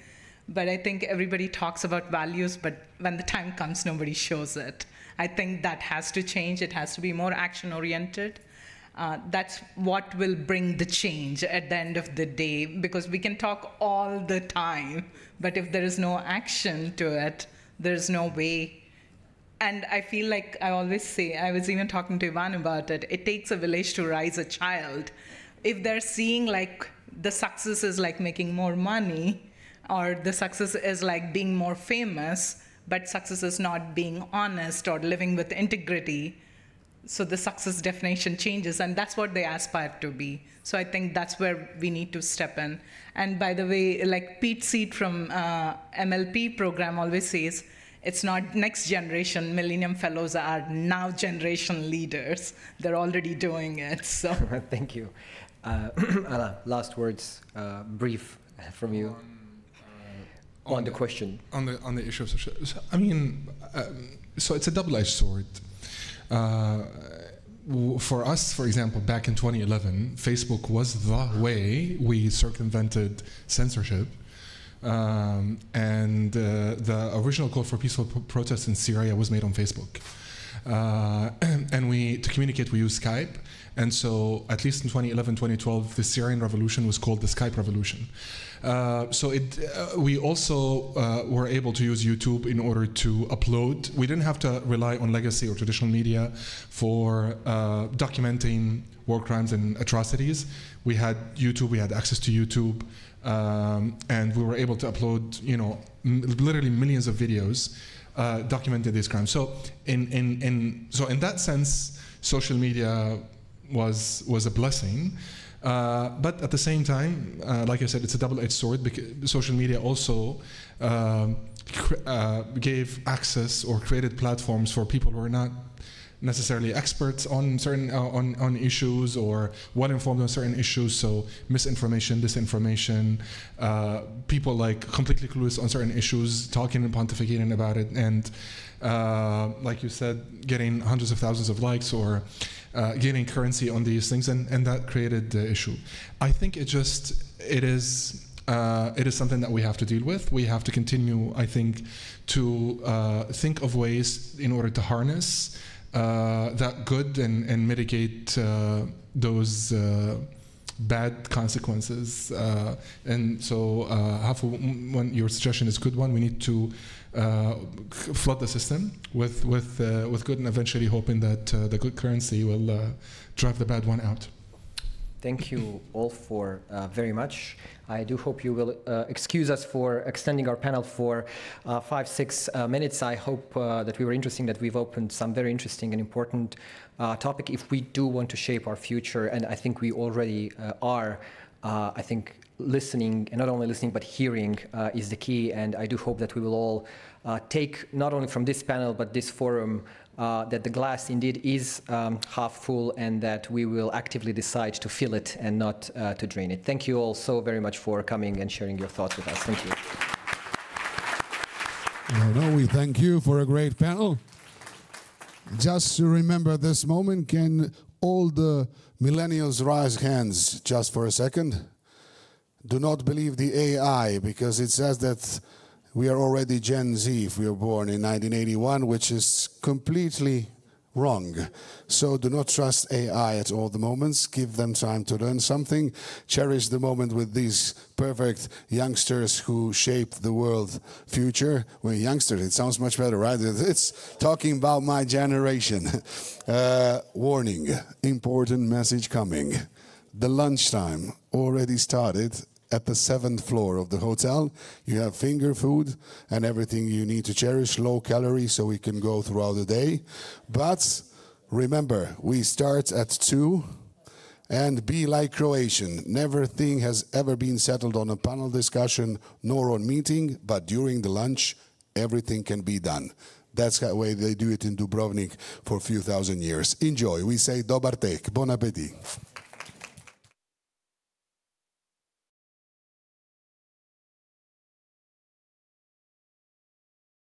Speaker 2: But I think everybody talks about values, but when the time comes, nobody shows it. I think that has to change. It has to be more action-oriented. That's what will bring the change at the end of the day, because we can talk all the time, but if there is no action to it, there's no way. And I feel like I always say, I was even talking to Ivan about it, it takes a village to raise a child. If they're seeing like the success is like making more money, or the success is like being more famous, but success is not being honest or living with integrity, so the success definition changes, and that's what they aspire to be. So I think that's where we need to step in. And by the way, like Pete Seed from MLP program always says, it's not next generation. Millennium Fellows are now generation leaders. They're already doing it. So
Speaker 1: thank you. Alain, last words, brief from you on the question.
Speaker 3: On the issue of social, I mean, so it's a double-edged sword. For us, for example, back in 2011, Facebook was the way we circumvented censorship. And the original call for peaceful protest in Syria was made on Facebook. And to communicate, we used Skype. And so, at least in 2011, 2012, the Syrian revolution was called the Skype revolution. We also were able to use YouTube in order to upload. We didn't have to rely on legacy or traditional media for documenting war crimes and atrocities. We had YouTube, we had access to YouTube, and we were able to upload, literally millions of videos documented these crimes. So in that sense, social media was a blessing. But at the same time, like I said, it's a double-edged sword, because social media also gave access or created platforms for people who are not necessarily experts on certain on issues or well informed on certain issues. So misinformation, disinformation, people like completely clueless on certain issues, talking and pontificating about it, and like you said, getting hundreds of thousands of likes or gaining currency on these things, and that created the issue. I think it is something that we have to deal with. We have to continue, I think, to think of ways in order to harness that good and mitigate those bad consequences. And so when your suggestion is a good one, we need to flood the system with good, and eventually hoping that the good currency will drive the bad one out.
Speaker 1: Thank you all for very much. I do hope you will excuse us for extending our panel for 5-6 minutes. I hope that we were interesting, that we've opened some very interesting and important topic. If we do want to shape our future, and I think we already are, I think listening, and not only listening, but hearing is the key. And I do hope that we will all take, not only from this panel, but this forum, that the glass indeed is half full, and that we will actively decide to fill it and not to drain it. Thank you all so very much for coming and sharing your thoughts with us. Thank you.
Speaker 6: No, we thank you for a great panel. Just to remember this moment, can all the millennials raise hands just for a second? Do not believe the AI, because it says that we are already Gen Z if we were born in 1981, which is completely wrong. So do not trust AI at all the moments. Give them time to learn something. Cherish the moment with these perfect youngsters who shaped the world future. Well, youngsters, it sounds much better, right? It's talking about my generation. Warning, important message coming. The lunchtime already started. At the 7th floor of the hotel, you have finger food and everything you need to cherish, low calorie, so we can go throughout the day. But remember, we start at 2, and be like Croatian. Nothing has ever been settled on a panel discussion nor on meeting, but during the lunch, everything can be done. That's the way they do it in Dubrovnik for a few thousand years. Enjoy. We say dobar tek, bon appetit.